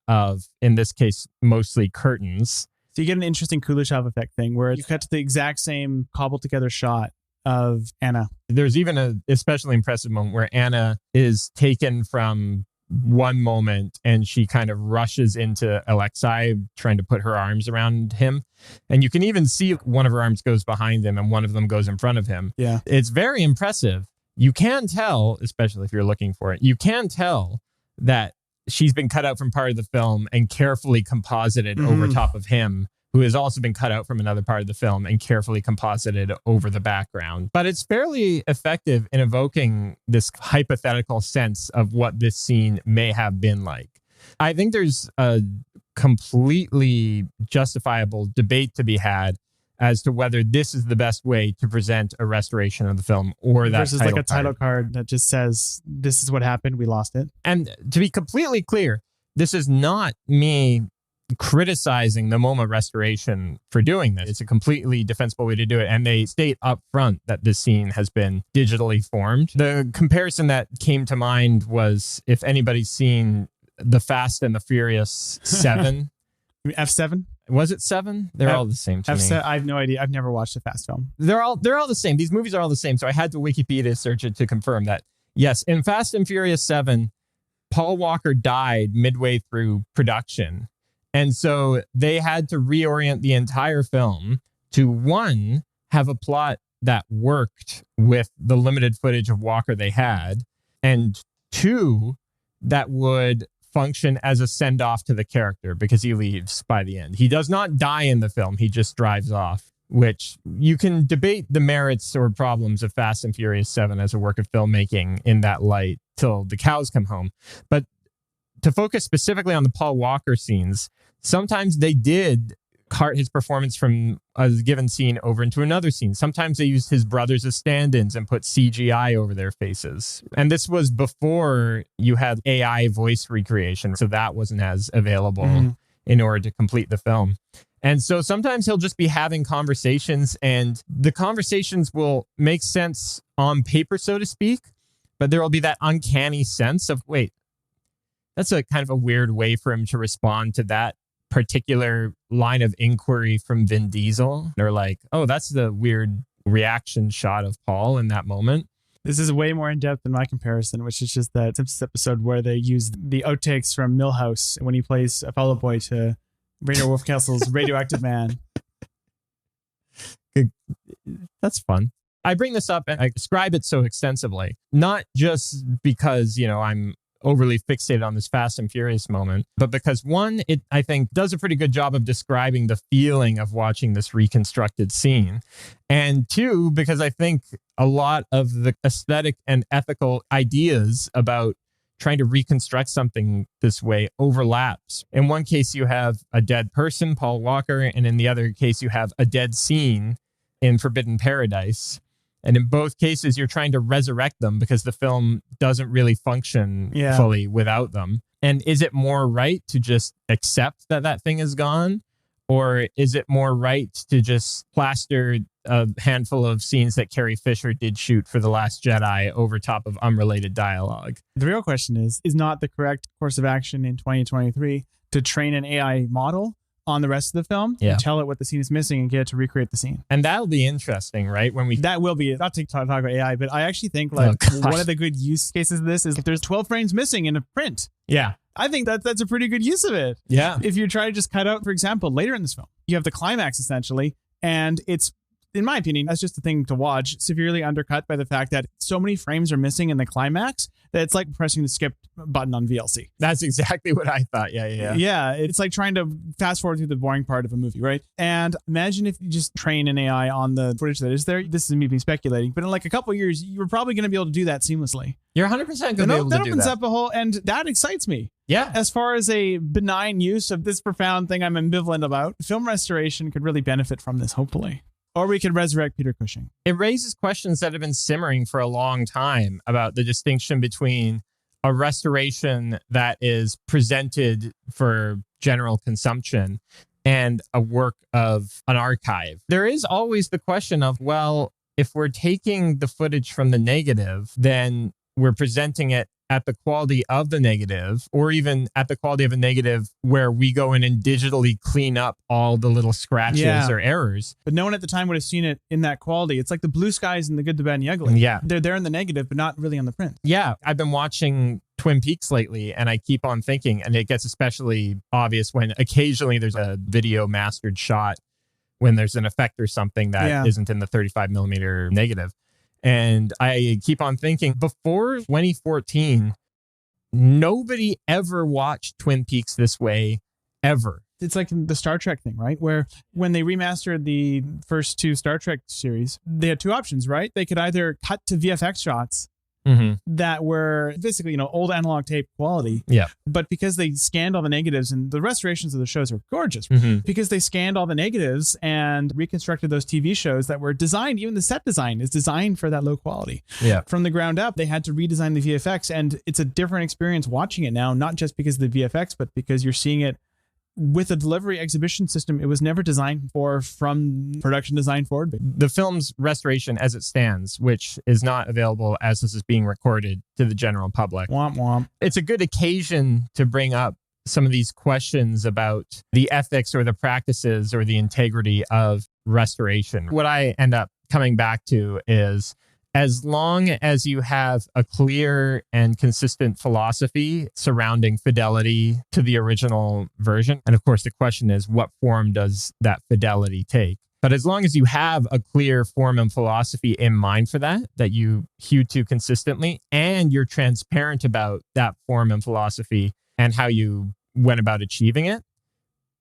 of, in this case, mostly curtains. So you get an interesting Kuleshov effect thing where you cut to the exact same cobbled together shot of Anna. There's even an especially impressive moment where Anna is taken from one moment and she kind of rushes into Alexei trying to put her arms around him. And you can even see one of her arms goes behind him and one of them goes in front of him. Yeah. It's very impressive. You can tell, especially if you're looking for it, you can tell that she's been cut out from part of the film and carefully composited over top of him, who has also been cut out from another part of the film and carefully composited over the background. But it's fairly effective in evoking this hypothetical sense of what this scene may have been like. I think there's a completely justifiable debate to be had as to whether this is the best way to present a restoration of the film, or that versus like a title card that just says, this is what happened, we lost it. And to be completely clear, this is not me criticizing the MoMA restoration for doing this. It's a completely defensible way to do it. And they state up front that this scene has been digitally formed. The comparison that came to mind was, if anybody's seen The Fast and the Furious 7. F7? Was it 7? They're all the same to me. I have no idea. I've never watched a Fast film. They're all the same. These movies are all the same. So I had to Wikipedia search it to confirm that. Yes, in Fast and Furious 7, Paul Walker died midway through production. And so they had to reorient the entire film to, one, have a plot that worked with the limited footage of Walker they had, and two, that would function as a send-off to the character because he leaves by the end. He does not die in the film. He just drives off, which you can debate the merits or problems of Fast and Furious 7 as a work of filmmaking in that light till the cows come home. But to focus specifically on the Paul Walker scenes, sometimes they did cart his performance from a given scene over into another scene. Sometimes they used his brothers as stand-ins and put CGI over their faces. And this was before you had AI voice recreation, so that wasn't as available in order to complete the film. And so sometimes he'll just be having conversations, and the conversations will make sense on paper, so to speak, but there will be that uncanny sense of, wait, that's a kind of a weird way for him to respond to that particular line of inquiry from Vin Diesel. They're like, oh, that's the weird reaction shot of Paul in that moment. This is way more in depth than my comparison, which is just that Simpsons episode where they use the outtakes from Milhouse when he plays a fellow boy to Rainer Wolfcastle's Radioactive Man. That's fun. I bring this up and I describe it so extensively, not just because, I'm overly fixated on this Fast and Furious moment, but because one, it, I think, does a pretty good job of describing the feeling of watching this reconstructed scene. And two, because I think a lot of the aesthetic and ethical ideas about trying to reconstruct something this way overlaps. In one case, you have a dead person, Paul Walker, and in the other case, you have a dead scene in Forbidden Paradise. And in both cases, you're trying to resurrect them because the film doesn't really function fully without them. And is it more right to just accept that that thing is gone? Or is it more right to just plaster a handful of scenes that Carrie Fisher did shoot for The Last Jedi over top of unrelated dialogue? The real question is not the correct course of action in 2023 to train an AI model on the rest of the film and tell it what the scene is missing and get it to recreate the scene? And that'll be interesting, right? That will be, not to talk about AI, but I actually think one of the good use cases of this is if there's 12 frames missing in a print. Yeah. I think that's a pretty good use of it. Yeah. If you try to just cut out, for example, later in this film, you have the climax essentially, and it's, in my opinion, that's just a thing to watch, severely undercut by the fact that so many frames are missing in the climax that it's like pressing the skip button on VLC. That's exactly what I thought. Yeah. Yeah, it's like trying to fast forward through the boring part of a movie, right? And imagine if you just train an AI on the footage that is there. This is me speculating, but in like a couple of years, you're probably going to be able to do that seamlessly. You're 100% going to be able to do that. That opens up a whole, and that excites me. Yeah. As far as a benign use of this profound thing I'm ambivalent about, film restoration could really benefit from this, hopefully. Or we could resurrect Peter Cushing. It raises questions that have been simmering for a long time about the distinction between a restoration that is presented for general consumption and a work of an archive. There is always the question of, well, if we're taking the footage from the negative, then we're presenting it at the quality of the negative, or even at the quality of a negative where we go in and digitally clean up all the little scratches or errors. But no one at the time would have seen it in that quality. It's like the blue skies and the good, the bad, and the ugly. Yeah. They're there in the negative, but not really on the print. Yeah. I've been watching Twin Peaks lately, and I keep on thinking, and it gets especially obvious when occasionally there's a video mastered shot when there's an effect or something that isn't in the 35 millimeter negative. And I keep on thinking, before 2014, nobody ever watched Twin Peaks this way, ever. It's like the Star Trek thing, right? Where when they remastered the first two Star Trek series, they had two options, right? They could either cut to VFX shots that were basically, old analog tape quality. Yeah. But because they scanned all the negatives, and the restorations of the shows are gorgeous, because they scanned all the negatives and reconstructed those TV shows that were designed, even the set design is designed for that low quality. Yeah. From the ground up, they had to redesign the VFX, and it's a different experience watching it now, not just because of the VFX, but because you're seeing it with a delivery exhibition system it was never designed for from production design forward. The film's restoration as it stands, which is not available as this is being recorded to the general public. Womp womp. It's a good occasion to bring up some of these questions about the ethics or the practices or the integrity of restoration. What I end up coming back to is, as long as you have a clear and consistent philosophy surrounding fidelity to the original version, and of course the question is, what form does that fidelity take? But as long as you have a clear form and philosophy in mind for that you hew to consistently, and you're transparent about that form and philosophy and how you went about achieving it,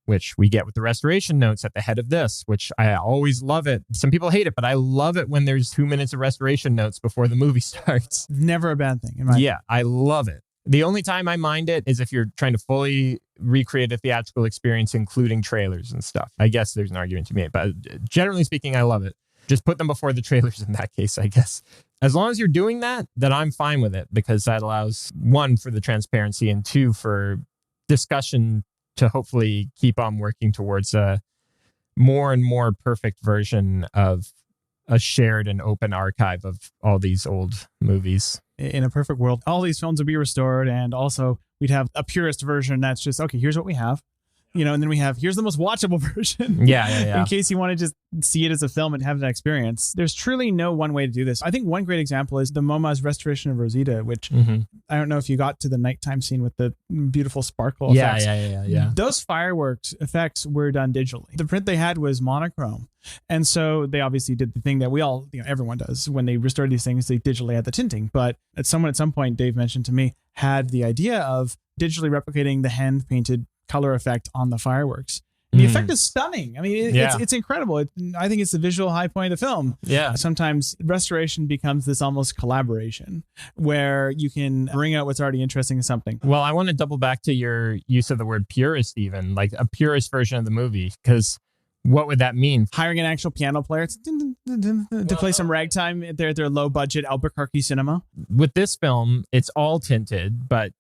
which we get with the restoration notes at the head of this, which I always love it. Some people hate it, but I love it when there's 2 minutes of restoration notes before the movie starts. Never a bad thing. In my opinion. I love it. The only time I mind it is if you're trying to fully recreate a theatrical experience, including trailers and stuff. I guess there's an argument to be made, but generally speaking, I love it. Just put them before the trailers in that case, I guess. As long as you're doing that, then I'm fine with it, because that allows, one, for the transparency, and two, for discussion to hopefully keep on working towards a more and more perfect version of a shared and open archive of all these old movies. In a perfect world, all these films would be restored, and also we'd have a purist version that's just, okay, here's what we have. And then we have, here's the most watchable version. Yeah. In case you want to just see it as a film and have that experience. There's truly no one way to do this. I think one great example is the MoMA's restoration of Rosita, which I don't know if you got to the nighttime scene with the beautiful sparkle effects. Yeah. Those fireworks effects were done digitally. The print they had was monochrome. And so they obviously did the thing that we all, everyone does when they restore these things, they digitally add the tinting. But at some point, Dave mentioned to me, had the idea of digitally replicating the hand painted color effect on the fireworks. And the effect is stunning. I mean, it's incredible. I think it's the visual high point of the film. Yeah. Sometimes restoration becomes this almost collaboration where you can bring out what's already interesting in something. Well, I want to double back to your use of the word purist, even like a purist version of the movie, because what would that mean? Hiring an actual piano player to play some ragtime at their low budget Albuquerque cinema. With this film, it's all tinted, but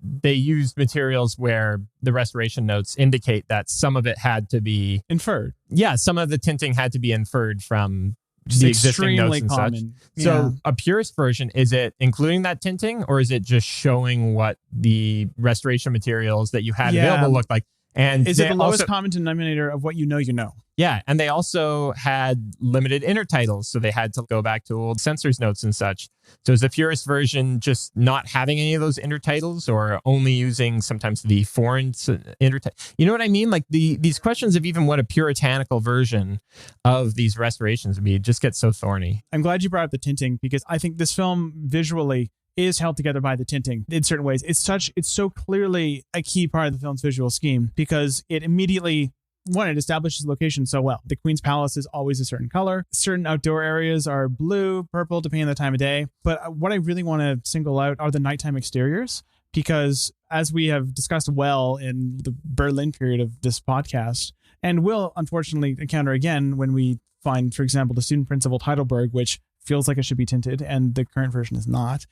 they used materials where the restoration notes indicate that some of it had to be inferred. Yeah, some of the tinting had to be inferred from Just the existing notes extremely and common. such. So a purist version, is it including that tinting, or is it just showing what the restoration materials that you had available looked like? And is it the lowest common denominator of what you know? Yeah, and they also had limited intertitles, so they had to go back to old censors notes and such. So is the purist version just not having any of those intertitles, or only using sometimes the foreign intertitle? You know what I mean? Like these questions of even what a puritanical version of these restorations would be just get so thorny. I'm glad you brought up the tinting, because I think this film visually is held together by the tinting in certain ways. It's so clearly a key part of the film's visual scheme, because it immediately, one, it establishes location so well. The Queen's Palace is always a certain color. Certain outdoor areas are blue, purple, depending on the time of day. But what I really want to single out are the nighttime exteriors, because as we have discussed well in the Berlin period of this podcast, and will unfortunately encounter again when we find, for example, the Student Prince of Old Heidelberg, which feels like it should be tinted, and the current version is not.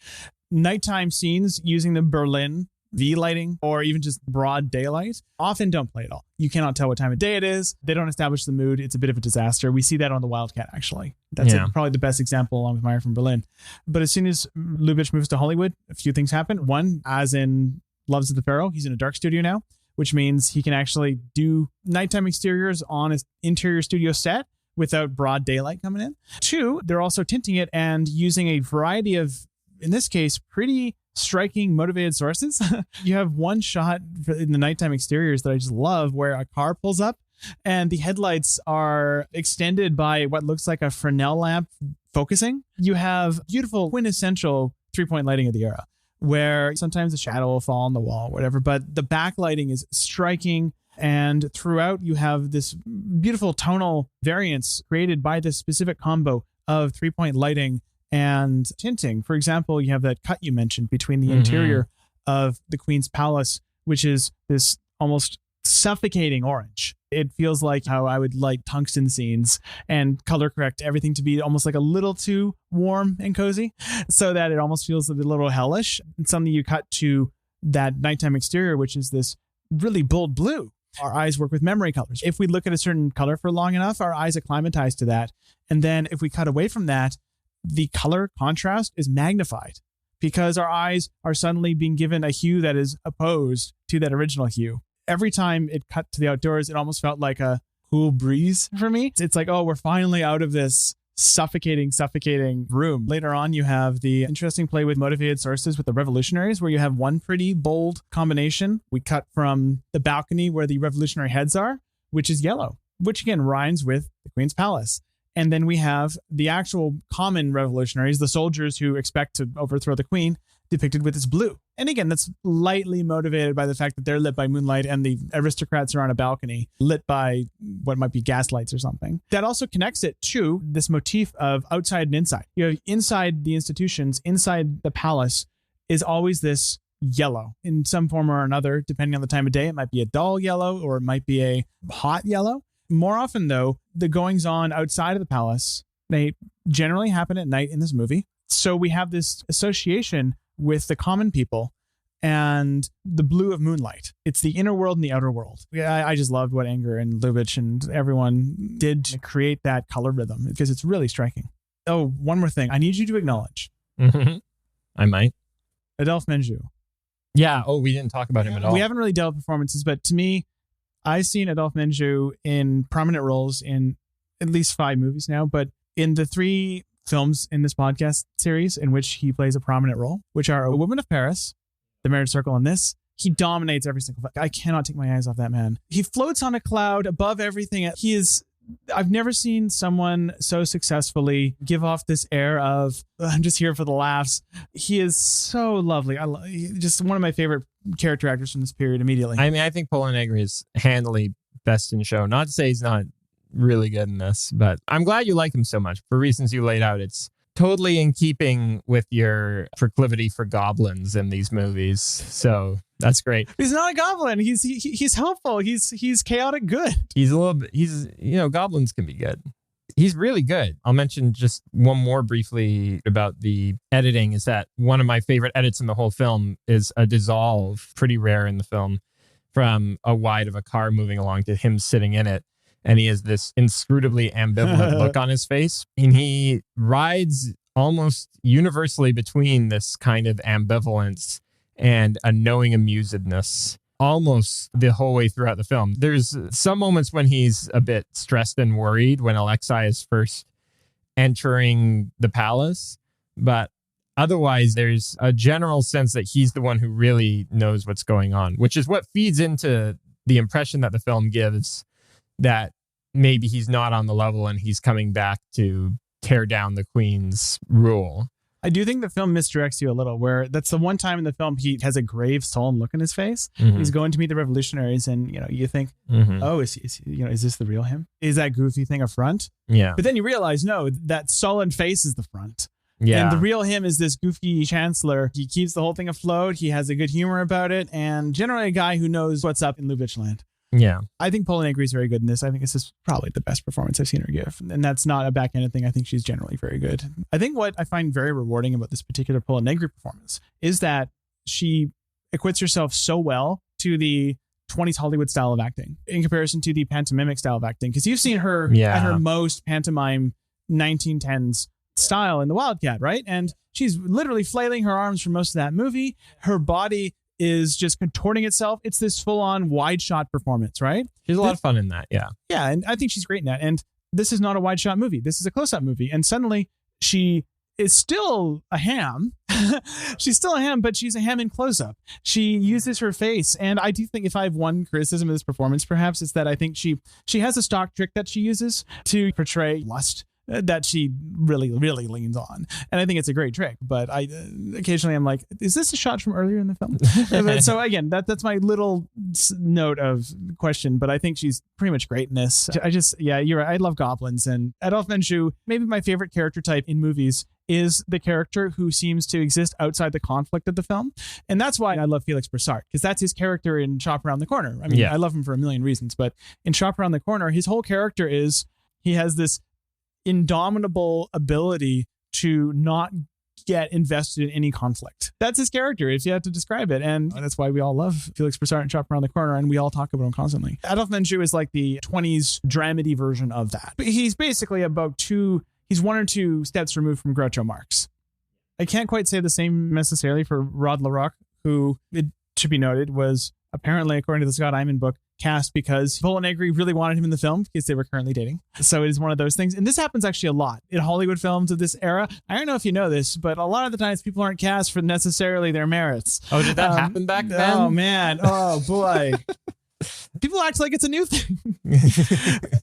Nighttime scenes using the Berlin V lighting or even just broad daylight often don't play at all. You cannot tell what time of day it is. They don't establish the mood. It's a bit of a disaster. We see that on the Wildcat, actually. That's probably the best example, along with Meyer from Berlin. But as soon as Lubitsch moves to Hollywood, a few things happen. One, as in Loves of the Pharaoh, he's in a dark studio now, which means he can actually do nighttime exteriors on his interior studio set without broad daylight coming in. Two, they're also tinting it and using a variety of, in this case, pretty striking motivated sources. You have one shot in the nighttime exteriors that I just love, where a car pulls up and the headlights are extended by what looks like a Fresnel lamp focusing. You have beautiful quintessential 3-point lighting of the era, where sometimes a shadow will fall on the wall, whatever, but the backlighting is striking. And throughout, you have this beautiful tonal variance created by this specific combo of 3-point lighting and tinting. For example, you have that cut you mentioned between the interior of the Queen's Palace, which is this almost suffocating orange. It feels like how I would like tungsten scenes and color correct everything to be almost like a little too warm and cozy, so that it almost feels a little hellish. And something you cut to that nighttime exterior, which is this really bold blue. Our eyes work with memory colors. If we look at a certain color for long enough, our eyes acclimatize to that. And then if we cut away from that, the color contrast is magnified, because our eyes are suddenly being given a hue that is opposed to that original hue. Every time it cut to the outdoors, it almost felt like a cool breeze for me. It's like, oh, we're finally out of this suffocating room. Later on, you have the interesting play with motivated sources with the revolutionaries, where you have one pretty bold combination. We cut from the balcony where the revolutionary heads are, which is yellow, which again rhymes with the Queen's Palace. And then we have the actual common revolutionaries, the soldiers who expect to overthrow the queen, depicted with this blue. And again, that's lightly motivated by the fact that they're lit by moonlight and the aristocrats are on a balcony lit by what might be gas lights or something. That also connects it to this motif of outside and inside. You have inside the institutions, inside the palace, is always this yellow in some form or another, depending on the time of day. It might be a dull yellow or it might be a hot yellow. More often, though, the goings on outside of the palace, they generally happen at night in this movie. So we have this association with the common people and the blue of moonlight. It's the inner world and the outer world. I just loved what Anger and Lubitsch and everyone did to create that color rhythm, because it's really striking. Oh, one more thing. I need you to acknowledge. I might. Adolphe Menjou. Yeah. Oh, we didn't talk about him at all. We haven't really dealt with performances, but to me, I've seen Adolphe Menjou in prominent roles in at least 5 movies now, but in the 3 films in this podcast series in which he plays a prominent role, which are A Woman of Paris, The Marriage Circle, and this, he dominates every single film. I cannot take my eyes off that man. He floats on a cloud above everything. I've never seen someone so successfully give off this air of, I'm just here for the laughs. He is so lovely. Just one of my favorite character actors from this period immediately. I mean, I think Paul Negri is handily best in show. Not to say he's not really good in this, but I'm glad you like him so much for reasons you laid out. It's totally in keeping with your proclivity for goblins in these movies. So that's great. He's not a goblin. He's helpful. He's chaotic good. He's a little bit, goblins can be good. He's really good. I'll mention just one more briefly about the editing is that one of my favorite edits in the whole film is a dissolve, pretty rare in the film, from a wide of a car moving along to him sitting in it. And he has this inscrutably ambivalent look on his face. And he rides almost universally between this kind of ambivalence and a knowing amusedness almost the whole way throughout the film. There's some moments when he's a bit stressed and worried when Alexei is first entering the palace. But otherwise, there's a general sense that he's the one who really knows what's going on, which is what feeds into the impression that the film gives that maybe he's not on the level and he's coming back to tear down the queen's rule. I do think the film misdirects you a little, where that's the one time in the film he has a grave, solemn look in his face. He's going to meet the revolutionaries, and you think, oh, is this the real him? Is that goofy thing a front? Yeah. But then you realize, no, that sullen face is the front. Yeah. And the real him is this goofy chancellor. He keeps the whole thing afloat. He has a good humor about it, and generally a guy who knows what's up in Lubitsch land. Yeah. I think Paula Negri is very good in this. I think this is probably the best performance I've seen her give. And that's not a backhanded thing. I think she's generally very good. I think what I find very rewarding about this particular Paula Negri performance is that she acquits herself so well to the 20s Hollywood style of acting in comparison to the pantomimic style of acting. Because you've seen her at her most pantomime 1910s style in The Wildcat, right? And she's literally flailing her arms for most of that movie. Her body is just contorting itself. It's this full-on wide shot performance, right? She's a lot of fun in that, yeah. Yeah, and I think she's great in that. And this is not a wide shot movie. This is a close-up movie. And suddenly she is still a ham. She's still a ham, but she's a ham in close-up. She uses her face. And I do think if I have one criticism of this performance, perhaps, it's that I think she has a stock trick that she uses to portray lust that she really, really leans on. And I think it's a great trick, but I occasionally I'm like, is this a shot from earlier in the film? So again, that's my little note of question, but I think she's pretty much great in this. You're right. I love goblins, and Adolphe Menjou, maybe my favorite character type in movies, is the character who seems to exist outside the conflict of the film. And that's why I love Felix Broussard, because that's his character in Shop Around the Corner. I mean, I love him for a million reasons, but in Shop Around the Corner, his whole character is, he has this indomitable ability to not get invested in any conflict. That's his character, if you have to describe it. And that's why we all love Felix Broussard and Shop Around the Corner, and we all talk about him constantly. Adolphe Menjou is like the 20s dramedy version of that. But he's basically he's one or two steps removed from Groucho Marx. I can't quite say the same necessarily for Rod LaRocque, who, it should be noted, was apparently, according to the Scott Iman book, cast because Paula Negri really wanted him in the film because they were currently dating. So it is one of those things. And this happens actually a lot in Hollywood films of this era. I don't know if you know this, but a lot of the times people aren't cast for necessarily their merits. Oh, did that happen back then? Oh, man. Oh, boy. People act like it's a new thing.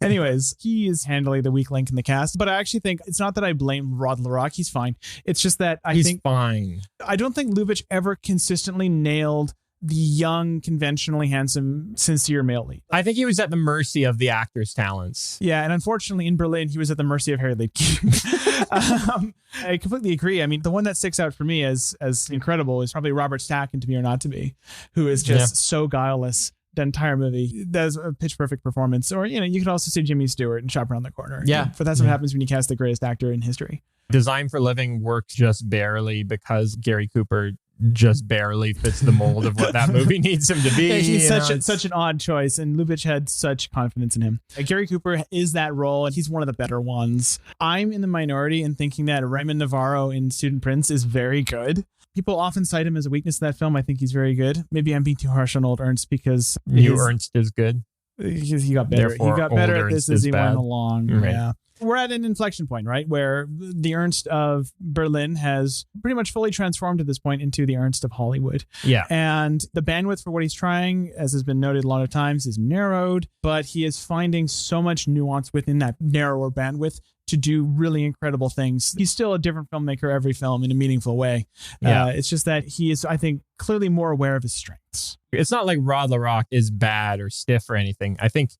Anyways, he is handily the weak link in the cast. But I actually think it's not that I blame Rod LaRocque. He's fine. It's just that He's fine. I don't think Lubitsch ever consistently nailed the young, conventionally handsome, sincere male lead. I think he was at the mercy of the actor's talents. Yeah, and unfortunately in Berlin, he was at the mercy of Harry Liedtke. I completely agree. I mean, the one that sticks out for me as incredible is probably Robert Stack in To Be or Not to Be, who is just so guileless the entire movie. That's a pitch perfect performance. Or, you could also see Jimmy Stewart in Shop Around the Corner. Yeah. But that's what happens when you cast the greatest actor in history. Design for Living works just barely because Gary Cooper just barely fits the mold of what that movie needs him to be. Yeah, he's such an odd choice, and Lubitsch had such confidence in him. Gary Cooper is that role, and he's one of the better ones. I'm in the minority in thinking that Raymond Navarro in Student Prince is very good. People often cite him as a weakness in that film. I think he's very good. Maybe I'm being too harsh on old Ernst because Ernst is good. He got better. Therefore, he got better at this as he bad. went along. Right. Yeah. We're at an inflection point, right? Where the Ernst of Berlin has pretty much fully transformed at this point into the Ernst of Hollywood. Yeah. And the bandwidth for what he's trying, as has been noted a lot of times, is narrowed, but he is finding so much nuance within that narrower bandwidth to do really incredible things. He's still a different filmmaker every film in a meaningful way. Yeah. It's just that he is, I think, clearly more aware of his strengths. It's not like Rod LaRocque is bad or stiff or anything. I think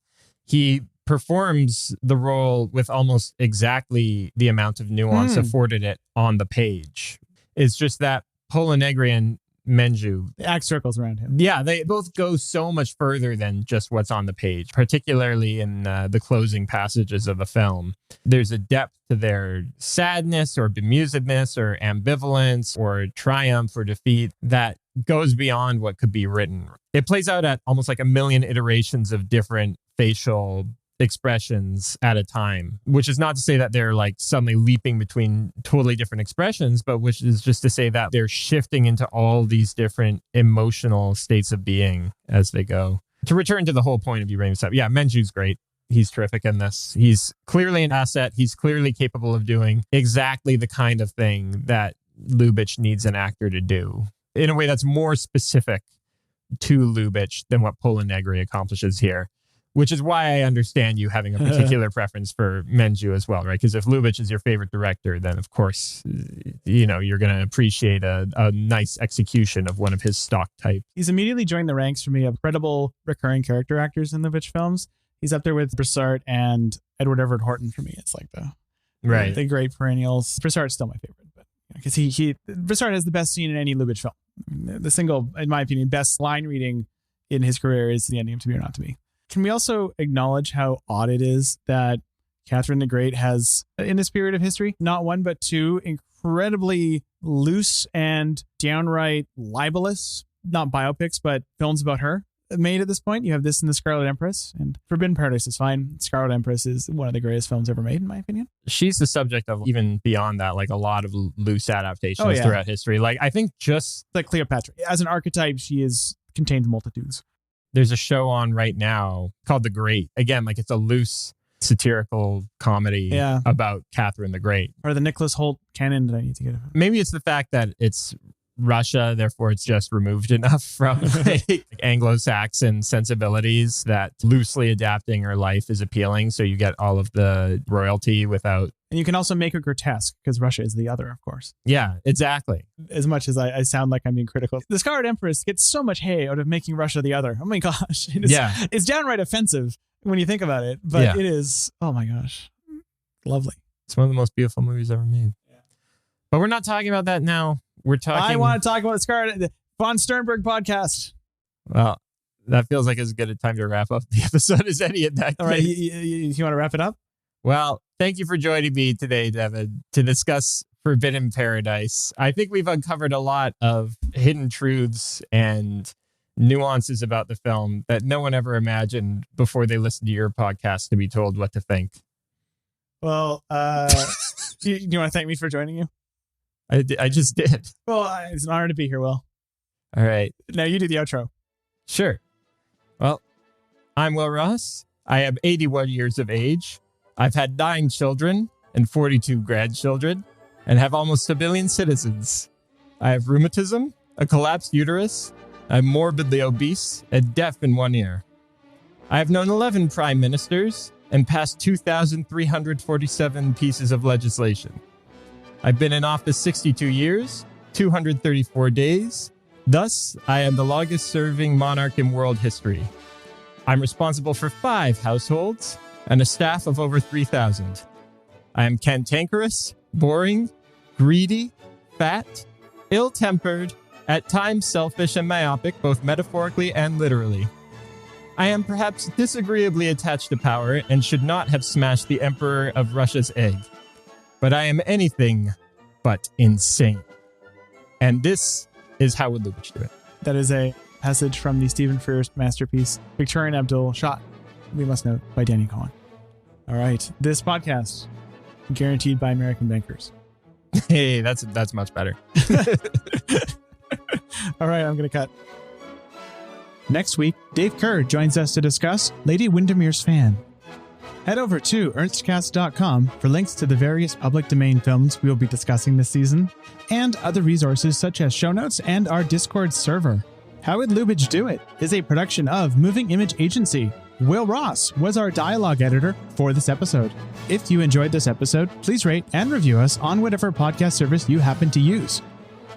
he performs the role with almost exactly the amount of nuance afforded it on the page. It's just that Paula Negri and Menju. The act circles around him. Yeah, they both go so much further than just what's on the page, particularly in the closing passages of the film. There's a depth to their sadness or bemusedness or ambivalence or triumph or defeat that goes beyond what could be written. It plays out at almost like a million iterations of different facial expressions at a time, which is not to say that they're like suddenly leaping between totally different expressions, but which is just to say that they're shifting into all these different emotional states of being as they go. To return to the whole point of you bringing this up, yeah, Menju's great. He's terrific in this. He's clearly an asset. He's clearly capable of doing exactly the kind of thing that Lubitsch needs an actor to do in a way that's more specific to Lubitsch than what Pola-Negri accomplishes here. Which is why I understand you having a particular preference for Menju as well, right? Because if Lubitsch is your favorite director, then of course, you know, you're going to appreciate a nice execution of one of his stock type. He's immediately joined the ranks for me of credible recurring character actors in Lubitsch films. He's up there with Broussard and Edward Everett Horton for me. It's like the great perennials. Broussard's still my favorite, but because Broussard has the best scene in any Lubitsch film. The single, in my opinion, best line reading in his career is the ending of To Be or Not to Be. Can we also acknowledge how odd it is that Catharine the Great has, in this period of history, not one but two incredibly loose and downright libelous, not biopics, but films about her made at this point? You have this in The Scarlet Empress, and Forbidden Paradise is fine. Scarlet Empress is one of the greatest films ever made, in my opinion. She's the subject of, even beyond that, like a lot of loose adaptations throughout history. Like, I think just... like Cleopatra. As an archetype, she contains multitudes. There's a show on right now called The Great. Again, like it's a loose satirical comedy about Catherine the Great. Or the Nicholas Hoult canon that I need to get. Maybe it's the fact that it's Russia, therefore it's just removed enough from like Anglo-Saxon sensibilities that loosely adapting her life is appealing. So you get all of the royalty without... And you can also make it grotesque because Russia is the other, of course. Yeah, exactly. As much as I sound like I'm being critical. The Scarlet Empress gets so much hay out of making Russia the other. Oh my gosh. It's downright offensive when you think about it. But it is, oh my gosh, lovely. It's one of the most beautiful movies ever made. Yeah. But we're not talking about that now. We're talking... I want to talk about the von Sternberg podcast. Well, that feels like as good a time to wrap up the episode as any in that case. All right, you want to wrap it up? Well, thank you for joining me today, Devin, to discuss Forbidden Paradise. I think we've uncovered a lot of hidden truths and nuances about the film that no one ever imagined before they listened to your podcast to be told what to think. Well, do you want to thank me for joining you? I just did. Well, it's an honor to be here, Will. All right. Now you do the outro. Sure. Well, I'm Willa Ross. I am 81 years of age. I've had 9 children and 42 grandchildren and have almost 1 billion citizens. I have rheumatism, a collapsed uterus, I'm morbidly obese, and deaf in one ear. I have known 11 prime ministers and passed 2,347 pieces of legislation. I've been in office 62 years, 234 days. Thus, I am the longest-serving monarch in world history. I'm responsible for 5 households and a staff of over 3,000. I am cantankerous, boring, greedy, fat, ill-tempered, at times selfish and myopic, both metaphorically and literally. I am perhaps disagreeably attached to power and should not have smashed the Emperor of Russia's egg. But I am anything but insane. And this is how would Lubitsch do it. That is a passage from the Stephen Frears masterpiece, Victorian Abdul, shot, we must note, by Danny Cohen. All right. This podcast, guaranteed by American bankers. Hey, that's much better. All right, I'm going to cut. Next week, Dave Kehr joins us to discuss Lady Windermere's Fan. Head over to ernstcast.com for links to the various public domain films we will be discussing this season, and other resources such as show notes and our Discord server. How Would Lubitsch Do It is a production of Moving Image Agency. Will Ross was our dialogue editor for this episode. If you enjoyed this episode, please rate and review us on whatever podcast service you happen to use.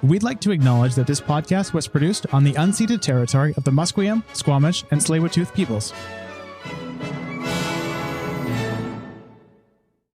We'd like to acknowledge that this podcast was produced on the unceded territory of the Musqueam, Squamish, and Tsleil-Waututh peoples.